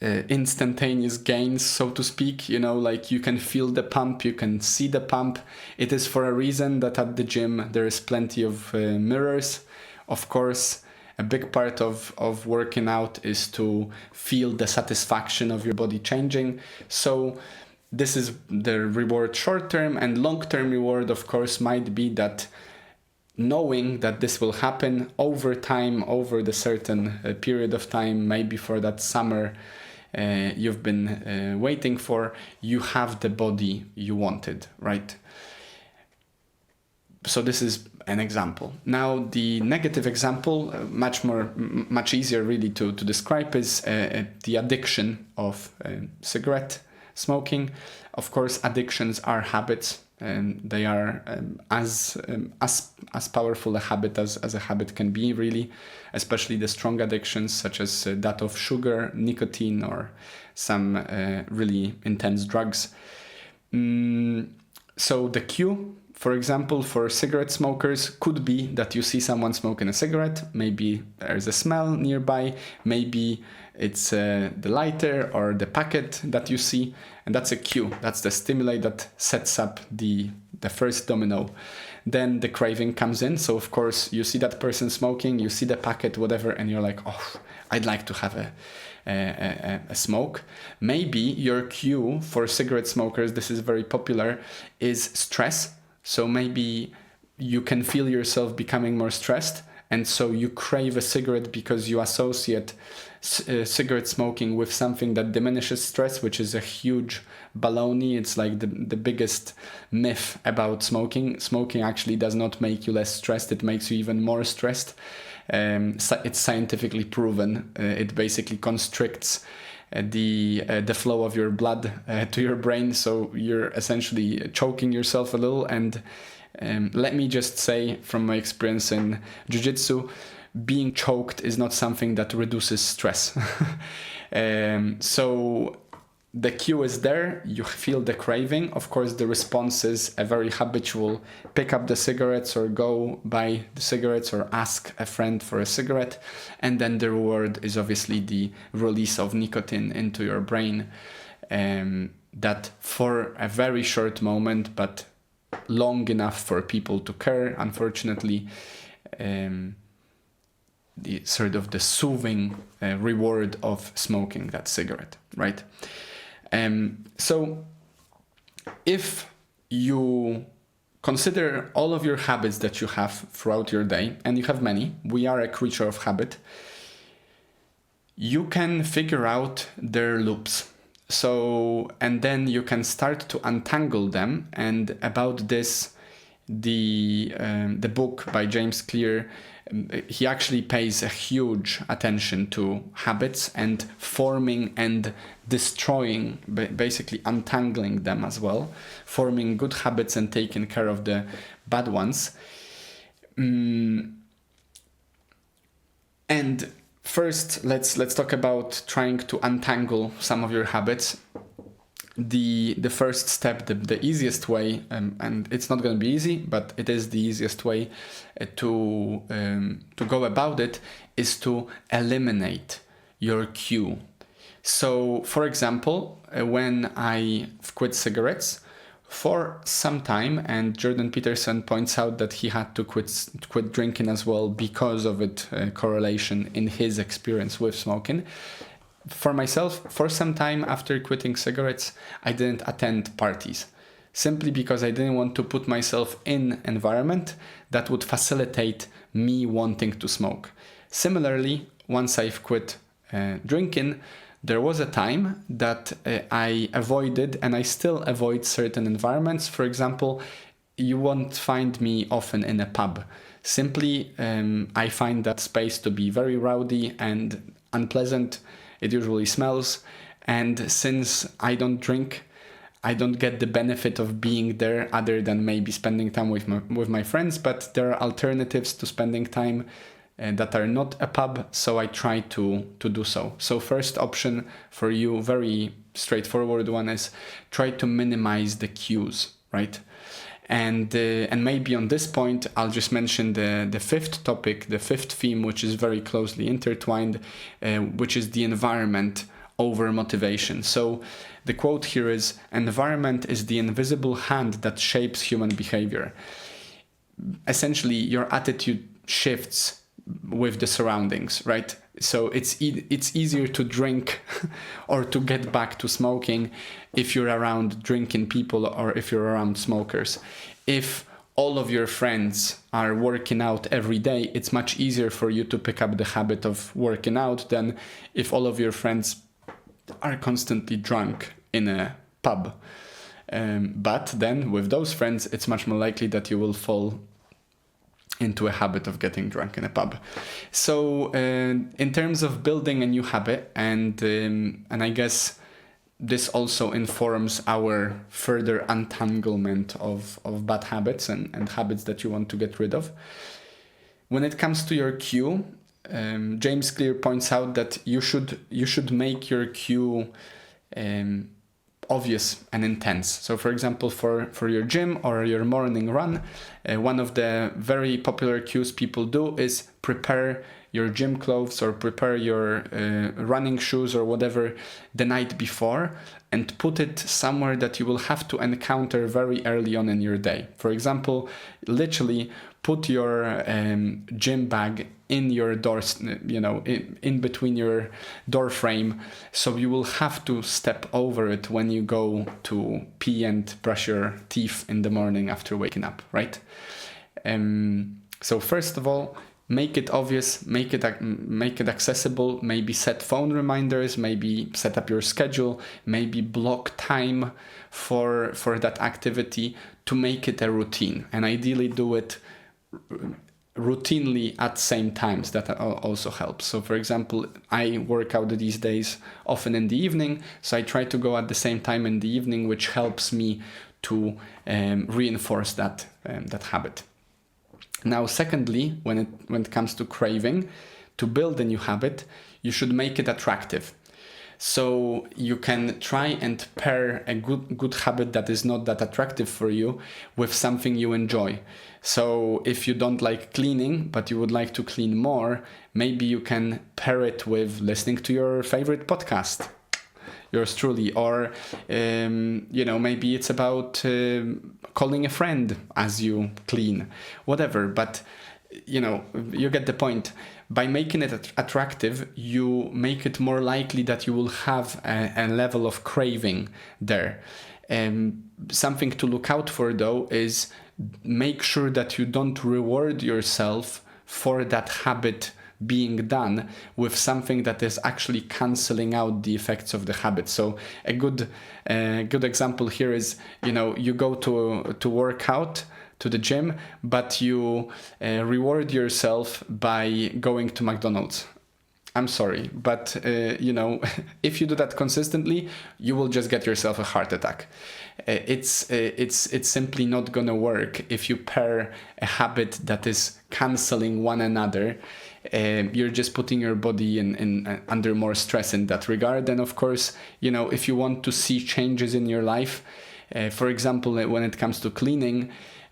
[SPEAKER 1] instantaneous gains, so to speak, like you can feel the pump, you can see the pump. It is for a reason that at the gym there is plenty of mirrors. Of course, a big part of working out is to feel the satisfaction of your body changing. So this is the reward short term, and long term reward, of course, might be that knowing that this will happen over time, over the certain period of time, maybe for that summer you've been waiting for, you have the body you wanted, right? So this is an example. Now the negative example, much easier really to describe, is the addiction of cigarette smoking. Of course, addictions are habits, and they are as powerful a habit as a habit can be, really, especially the strong addictions such as that of sugar, nicotine, or some really intense drugs. So the cue, for example, for cigarette smokers could be that you see someone smoking a cigarette. Maybe there's a smell nearby. Maybe it's the lighter or the packet that you see. And that's a cue. That's the stimuli that sets up the first domino. Then the craving comes in. So, of course, you see that person smoking, you see the packet, whatever, and you're like, oh, I'd like to have a smoke. Maybe your cue for cigarette smokers, this is very popular, is stress. So maybe you can feel yourself becoming more stressed, and so you crave a cigarette because you associate cigarette smoking with something that diminishes stress, which is a huge baloney. It's like the biggest myth about smoking. Smoking actually does not make you less stressed, it makes you even more stressed. It's scientifically proven. It basically constricts the flow of your blood to your brain, so you're essentially choking yourself a little. And let me just say, from my experience in jiu-jitsu, being choked is not something that reduces stress. So the cue is there, you feel the craving. Of course, the response is a very habitual: pick up the cigarettes or go buy the cigarettes or ask a friend for a cigarette. And then the reward is obviously the release of nicotine into your brain, that for a very short moment, but long enough for people to care, unfortunately, the sort of the soothing reward of smoking that cigarette, right? So if you consider all of your habits that you have throughout your day, and you have many, we are a creature of habit, you can figure out their loops. So, and then you can start to untangle them. And about this, the book by James Clear, he actually pays a huge attention to habits and forming and destroying, basically untangling them as well, forming good habits and taking care of the bad ones. And first, let's talk about trying to untangle some of your habits. The first step, the easiest way, and it's not going to be easy, but it is the easiest way to go about it, is to eliminate your cue. So, for example, when I quit cigarettes for some time, and Jordan Peterson points out that he had to quit drinking as well because of it, correlation in his experience with smoking. For myself, for some time after quitting cigarettes, I didn't attend parties, simply because I didn't want to put myself in an environment that would facilitate me wanting to smoke. Similarly, once I've quit drinking, there was a time that I avoided, and I still avoid, certain environments. For example, you won't find me often in a pub. Simply, I find that space to be very rowdy and unpleasant. It usually smells, and since I don't drink, I don't get the benefit of being there other than maybe spending time with my friends, but there are alternatives to spending time that are not a pub, so I try to do so. So first option for you, very straightforward one, is try to minimize the cues, right? And maybe on this point, I'll just mention the fifth topic, the fifth theme, which is very closely intertwined, which is the environment over motivation. So the quote here is, "Environment is the invisible hand that shapes human behavior." Essentially, your attitude shifts with the surroundings, right? So it's easier to drink or to get back to smoking if you're around drinking people or if you're around smokers. If all of your friends are working out every day, it's much easier for you to pick up the habit of working out than if all of your friends are constantly drunk in a pub. But then with those friends, it's much more likely that you will fall into a habit of getting drunk in a pub. So in terms of building a new habit, and I guess this also informs our further untanglement of bad habits and habits that you want to get rid of. When it comes to your cue, James Clear points out that you should make your cue obvious and intense. So for example, for your gym or your morning run, one of the very popular cues people do is prepare your gym clothes or prepare your running shoes or whatever the night before and put it somewhere that you will have to encounter very early on in your day. For example, literally put your gym bag in your door, in between your door frame, so you will have to step over it when you go to pee and brush your teeth in the morning after waking up, right? So first of all, make it obvious, make it accessible, maybe set phone reminders, maybe set up your schedule, maybe block time for that activity to make it a routine, and ideally do it routinely at same times. That also helps. So for example, I work out these days often in the evening, so I try to go at the same time in the evening, which helps me to reinforce that habit. Now secondly, when it comes to craving, to build a new habit, you should make it attractive. So you can try and pair a good habit that is not that attractive for you with something you enjoy. So if you don't like cleaning, but you would like to clean more, maybe you can pair it with listening to your favorite podcast, yours truly, or maybe it's about calling a friend as you clean, whatever. But you get the point. By making it attractive, you make it more likely that you will have a level of craving there. Something to look out for, though, is make sure that you don't reward yourself for that habit being done with something that is actually canceling out the effects of the habit. So a good example here is, you go to work out to the gym, but you reward yourself by going to McDonald's. I'm sorry, but if you do that consistently, you will just get yourself a heart attack. It's simply not gonna work if you pair a habit that is canceling one another. You're just putting your body in under more stress in that regard. And of course, if you want to see changes in your life, for example, when it comes to cleaning,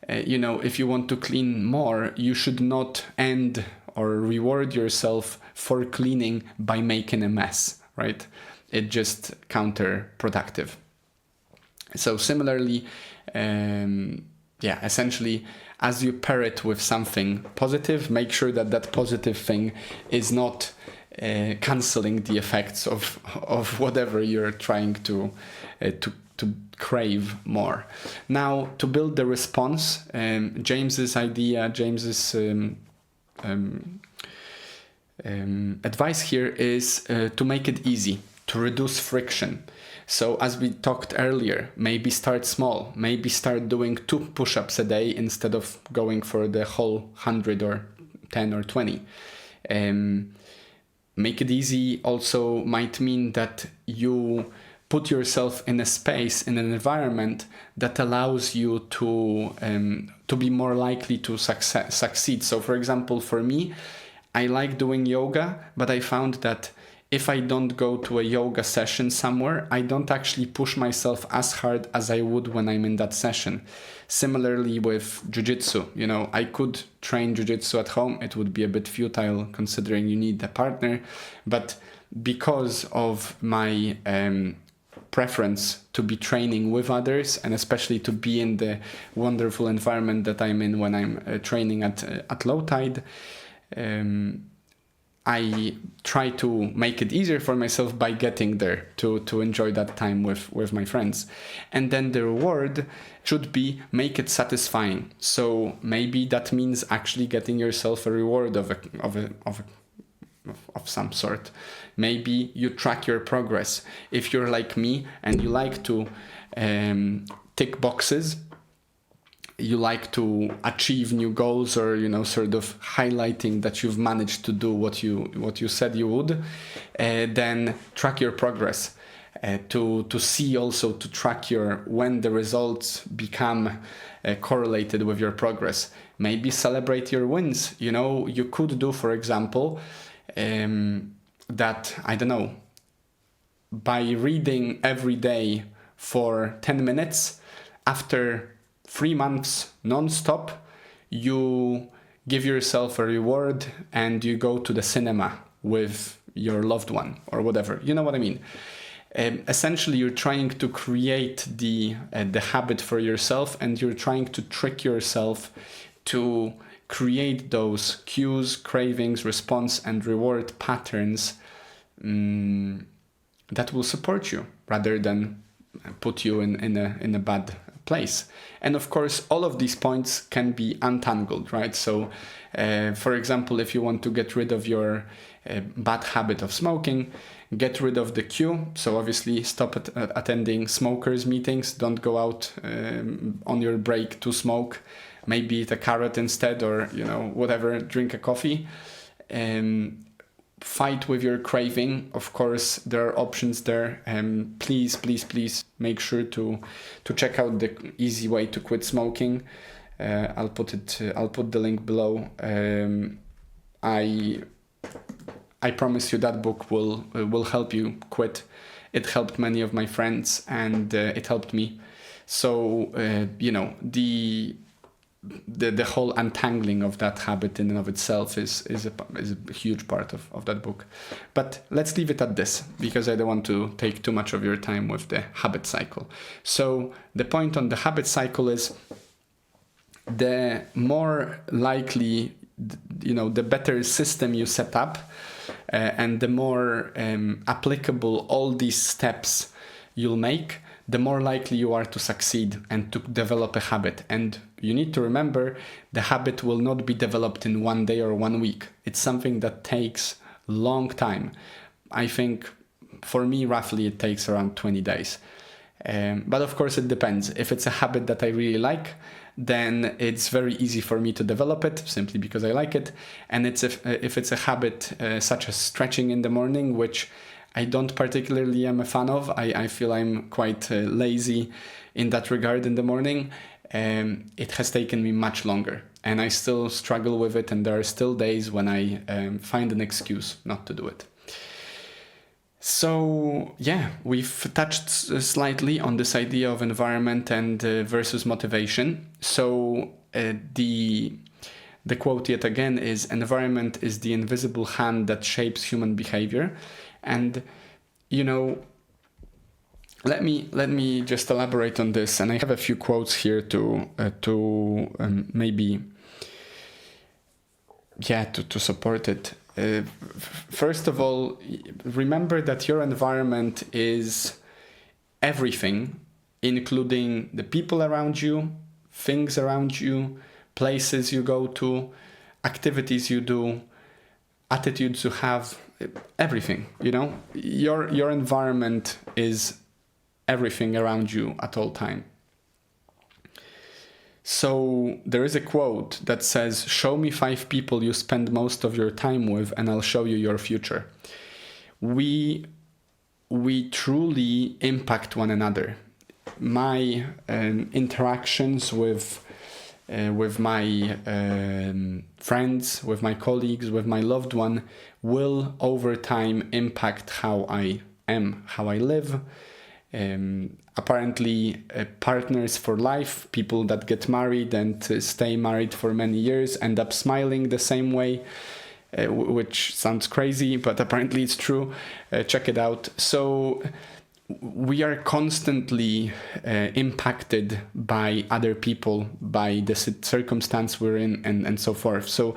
[SPEAKER 1] if you want to clean more, you should not end or reward yourself for cleaning by making a mess, right? It's just counterproductive. So similarly, essentially, as you pair it with something positive, make sure that positive thing is not canceling the effects of whatever you're trying to crave more. Now, to build the response, James's advice here is to make it easy, to reduce friction. So as we talked earlier, maybe start small, maybe start doing 2 push-ups a day instead of going for the whole 100 or 10 or 20. Make it easy also might mean that you put yourself in a space, in an environment that allows you to be more likely to succeed. So for example, for me, I like doing yoga, but I found that if I don't go to a yoga session somewhere, I don't actually push myself as hard as I would when I'm in that session. Similarly with jiu-jitsu, I could train jiu-jitsu at home. It would be a bit futile considering you need a partner. But because of my preference to be training with others, and especially to be in the wonderful environment that I'm in when I'm training at low tide, I try to make it easier for myself by getting there to enjoy that time with my friends. And then the reward should be make it satisfying. So maybe that means actually getting yourself a reward of some sort. Maybe you track your progress. If you're like me and you like to tick boxes, you like to achieve new goals, or sort of highlighting that you've managed to do what you said you would, then track your progress, to see also, to track when the results become correlated with your progress. Maybe celebrate your wins. You could do, for example, that, I don't know, by reading every day for 10 minutes, after 3 months non-stop, you give yourself a reward and you go to the cinema with your loved one or whatever. You know what I mean? Essentially, you're trying to create the habit for yourself, and you're trying to trick yourself to create those cues, cravings, response, and reward patterns that will support you rather than put you in a bad place. And of course, all of these points can be untangled, right? So, for example, if you want to get rid of your bad habit of smoking, get rid of the cue. So obviously stop attending smokers meetings. Don't go out on your break to smoke. Maybe eat a carrot instead, or whatever, drink a coffee. Fight with your craving. Of course, there are options there. Please make sure to check out the easy way to quit smoking. I'll put the link below. I promise you that book will help you quit. It helped many of my friends, and it helped me. So the whole untangling of that habit in and of itself is a huge part of that book. But let's leave it at this, because I don't want to take too much of your time with the habit cycle. So the point on the habit cycle is, the more likely, the better system you set up, and the more applicable all these steps you'll make, the more likely you are to succeed and to develop a habit. And you need to remember, the habit will not be developed in 1 day or 1 week. It's something that takes a long time. I think for me, roughly, it takes around 20 days. But of course, it depends. If it's a habit that I really like, then it's very easy for me to develop it simply because I like it. And if it's a habit such as stretching in the morning, which I don't particularly am a fan of, I feel I'm quite lazy in that regard in the morning, it has taken me much longer. And I still struggle with it, and there are still days when I find an excuse not to do it. So yeah, we've touched slightly on this idea of environment and versus motivation. So the quote yet again is, environment is the invisible hand that shapes human behavior. And, you know, let me just elaborate on this. And I have a few quotes here to support it. First of all, remember that your environment is everything, including the people around you, things around you, places you go to, activities you do, attitudes you have, everything. Your environment is everything around you at all time. So there is a quote that says, show me 5 people you spend most of your time with and I'll show you your future. We truly impact one another. My interactions with my friends, with my colleagues, with my loved one will over time impact how I am, how I live. Apparently, partners for life, people that get married and stay married for many years, end up smiling the same way, which sounds crazy, but apparently it's true. Check it out. So we are constantly impacted by other people, by the circumstance we're in, and so forth. So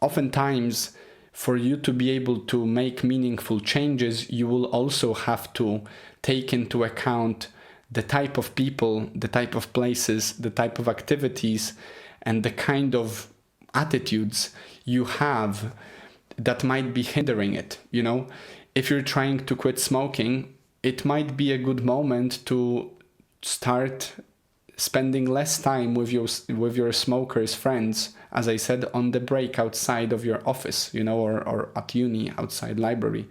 [SPEAKER 1] oftentimes, for you to be able to make meaningful changes, you will also have to take into account the type of people, the type of places, the type of activities, and the kind of attitudes you have that might be hindering it. If you're trying to quit smoking, it might be a good moment to start spending less time with your smokers' friends, as I said, on the break outside of your office, or at uni, outside library.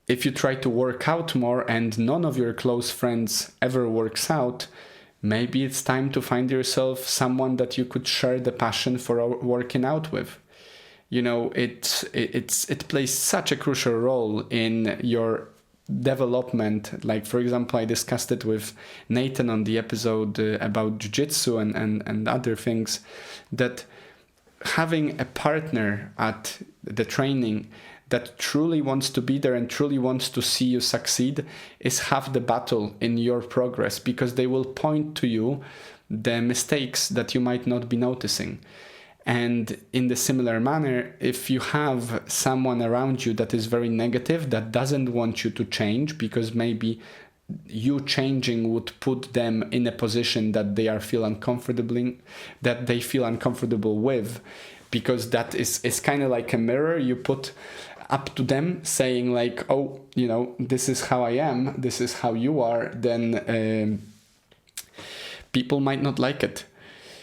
[SPEAKER 1] If you try to work out more and none of your close friends ever works out, maybe it's time to find yourself someone that you could share the passion for working out with. It plays such a crucial role in your development. Like, for example, I discussed it with Nathan on the episode about jiu-jitsu and other things, that having a partner at the training that truly wants to be there and truly wants to see you succeed is half the battle in your progress, because they will point to you the mistakes that you might not be noticing. And in the similar manner, if you have someone around you that is very negative, that doesn't want you to change, because maybe you changing would put them in a position that they feel uncomfortable with, because that is kind of like a mirror you put up to them, saying like, oh, this is how I am, this is how you are, then people might not like it.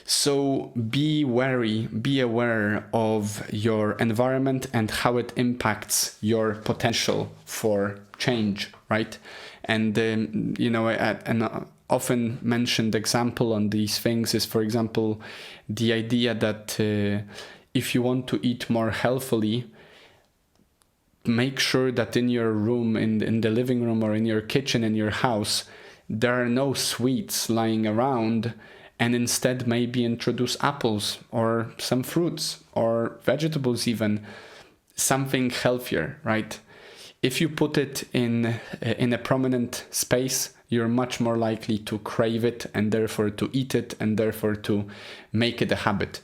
[SPEAKER 1] So be wary, be aware of your environment and how it impacts your potential for change, right? And, an often mentioned example on these things is, for example, the idea that if you want to eat more healthily, make sure that in your room, in the living room or in your kitchen, in your house, there are no sweets lying around, and instead maybe introduce apples or some fruits or vegetables, even something healthier, right? If you put it in a prominent space, you're much more likely to crave it and therefore to eat it and therefore to make it a habit.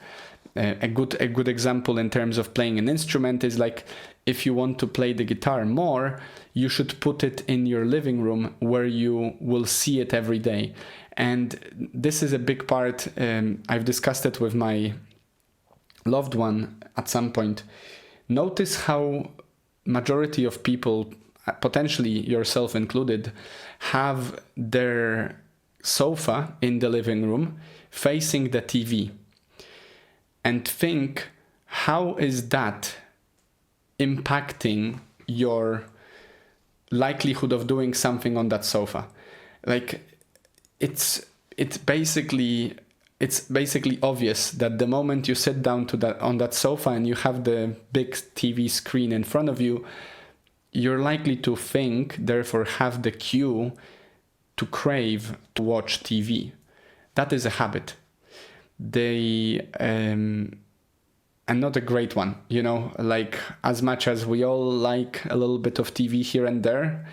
[SPEAKER 1] A good example in terms of playing an instrument is like, if you want to play the guitar more, you should put it in your living room where you will see it every day. And this is a big part. I've discussed it with my loved one at some point. Notice how majority of people, potentially yourself included, have their sofa in the living room facing the TV. And think, how is that impacting your likelihood of doing something on that sofa? Like, it's basically obvious that the moment you sit down on that sofa and you have the big TV screen in front of you, you're likely to think, therefore have the cue to crave to watch TV. That is a habit. And not a great one, like, as much as we all like a little bit of TV here and there,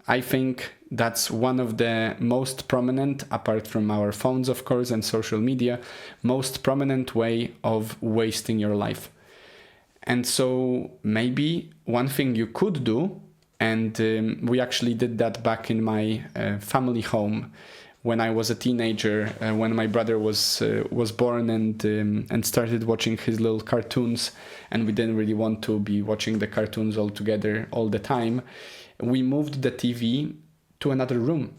[SPEAKER 1] I think that's one of the most prominent, apart from our phones, of course, and social media, most prominent way of wasting your life. And so maybe one thing you could do, and we actually did that back in my family home when I was a teenager, when my brother was born and started watching his little cartoons, and we didn't really want to be watching the cartoons all together all the time. We moved the TV to another room,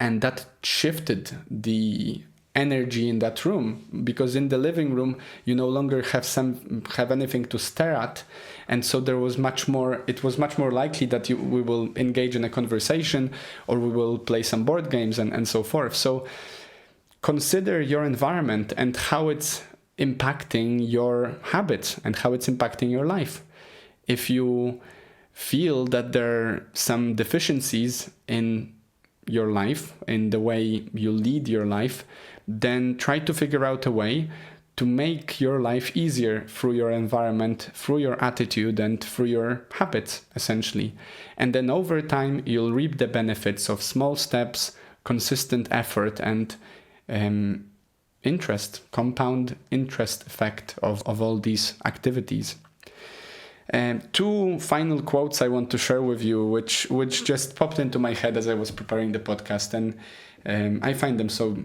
[SPEAKER 1] and that shifted the energy in that room, because in the living room you no longer have anything to stare at, and so it was much more likely that we will engage in a conversation, or we will play some board games and so forth. So consider your environment and how it's impacting your habits and how it's impacting your life. If you feel that there are some deficiencies in your life, in the way you lead your life, then try to figure out a way to make your life easier through your environment, through your attitude, and through your habits, essentially. And then over time, you'll reap the benefits of small steps, consistent effort, and compound interest effect of all these activities. Two final quotes I want to share with you, which just popped into my head as I was preparing the podcast, and I find them so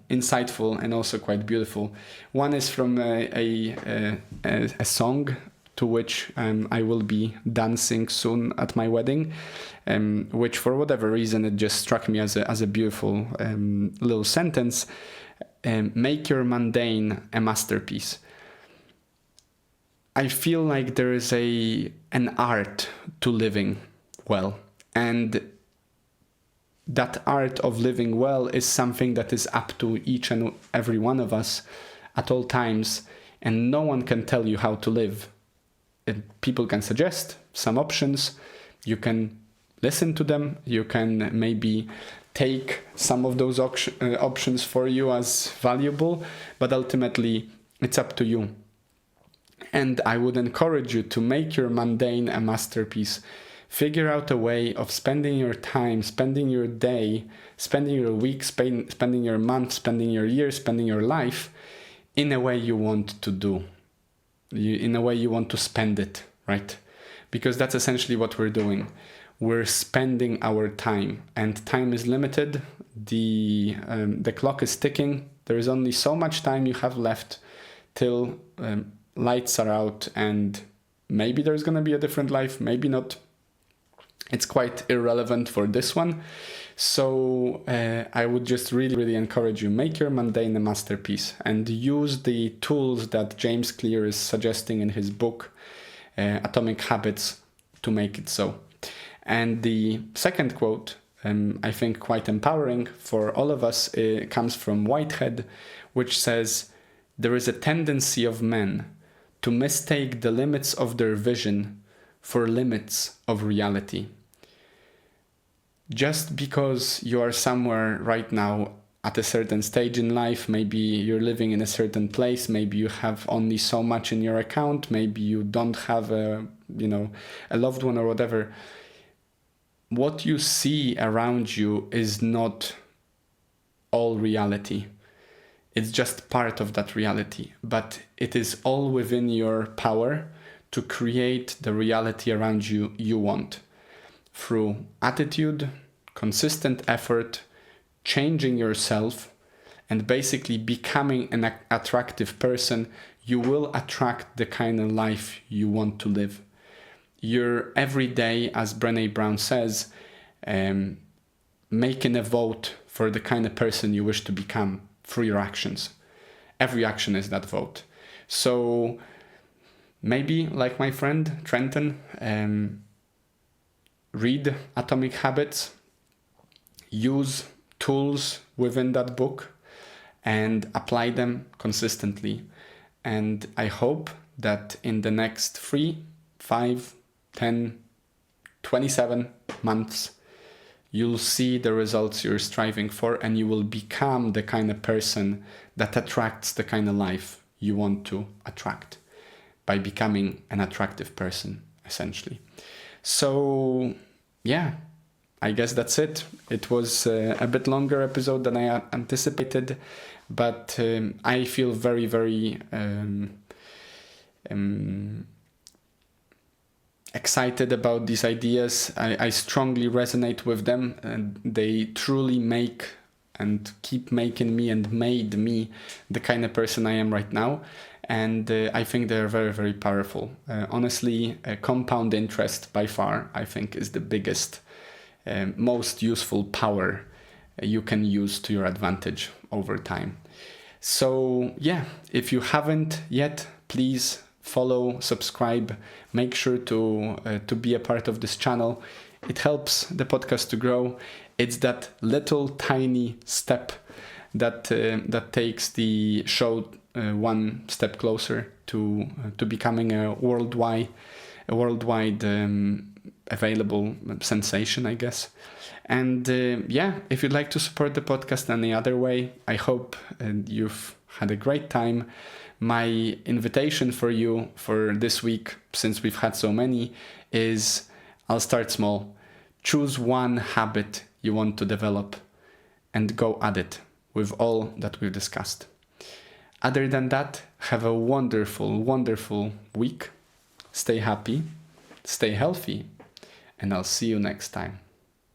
[SPEAKER 1] insightful and also quite beautiful. One is from a song to which I will be dancing soon at my wedding, which for whatever reason it just struck me as a beautiful little sentence. Make your mundane a masterpiece. I feel like there is an art to living well, and that art of living well is something that is up to each and every one of us at all times, and no one can tell you how to live. People can suggest some options, you can listen to them, you can maybe take some of those options for you as valuable, but ultimately it's up to you. And I would encourage you to make your mundane a masterpiece. Figure out a way of spending your time, spending your day, spending your week, spending your month, spending your year, spending your life in a way you want to do, in a way you want to spend it, right? Because that's essentially what we're doing. We're spending our time, and time is limited. The clock is ticking. There is only so much time you have left till lights are out, and maybe there's going to be a different life, maybe not. It's quite irrelevant for this one. So I would just really, really encourage you, make your mundane a masterpiece, and use the tools that James Clear is suggesting in his book, Atomic Habits, to make it so. And the second quote, I think quite empowering for all of us, comes from Whitehead, which says, "There is a tendency of men to mistake the limits of their vision for limits of reality." Just because you are somewhere right now at a certain stage in life, maybe you're living in a certain place, maybe you have only so much in your account, maybe you don't have a loved one or whatever, what you see around you is not all reality. It's just part of that reality, but it is all within your power to create the reality around you you want through attitude, consistent effort, changing yourself, and basically becoming an attractive person. You will attract the kind of life you want to live. You're every day, as Brené Brown says, making a vote for the kind of person you wish to become through your actions. Every action is that vote. So maybe, like my friend Trenton, read Atomic Habits, use tools within that book, and apply them consistently. And I hope that in the next 3, 5, 10, 27 months, you'll see the results you're striving for, and you will become the kind of person that attracts the kind of life you want to attract by becoming an attractive person, essentially. So, yeah, I guess that's it. It was a bit longer episode than I anticipated, but I feel very, very excited about these ideas. I strongly resonate with them, and they truly make and keep making me and made me the kind of person I am right now. And I think they're very, very powerful. Honestly, compound interest by far, I think, is the biggest, most useful power you can use to your advantage over time. So yeah, if you haven't yet, please follow, subscribe, make sure to be a part of this channel. It helps the podcast to grow. It's that little tiny step that takes the show one step closer to becoming a worldwide available sensation, I guess. And yeah, if you'd like to support the podcast any other way, I hope you've had a great time. My invitation for you for this week, since we've had so many, is I'll start small. Choose one habit you want to develop and go at it with all that we've discussed. Other than that, have a wonderful, wonderful week. Stay happy, stay healthy, and I'll see you next time.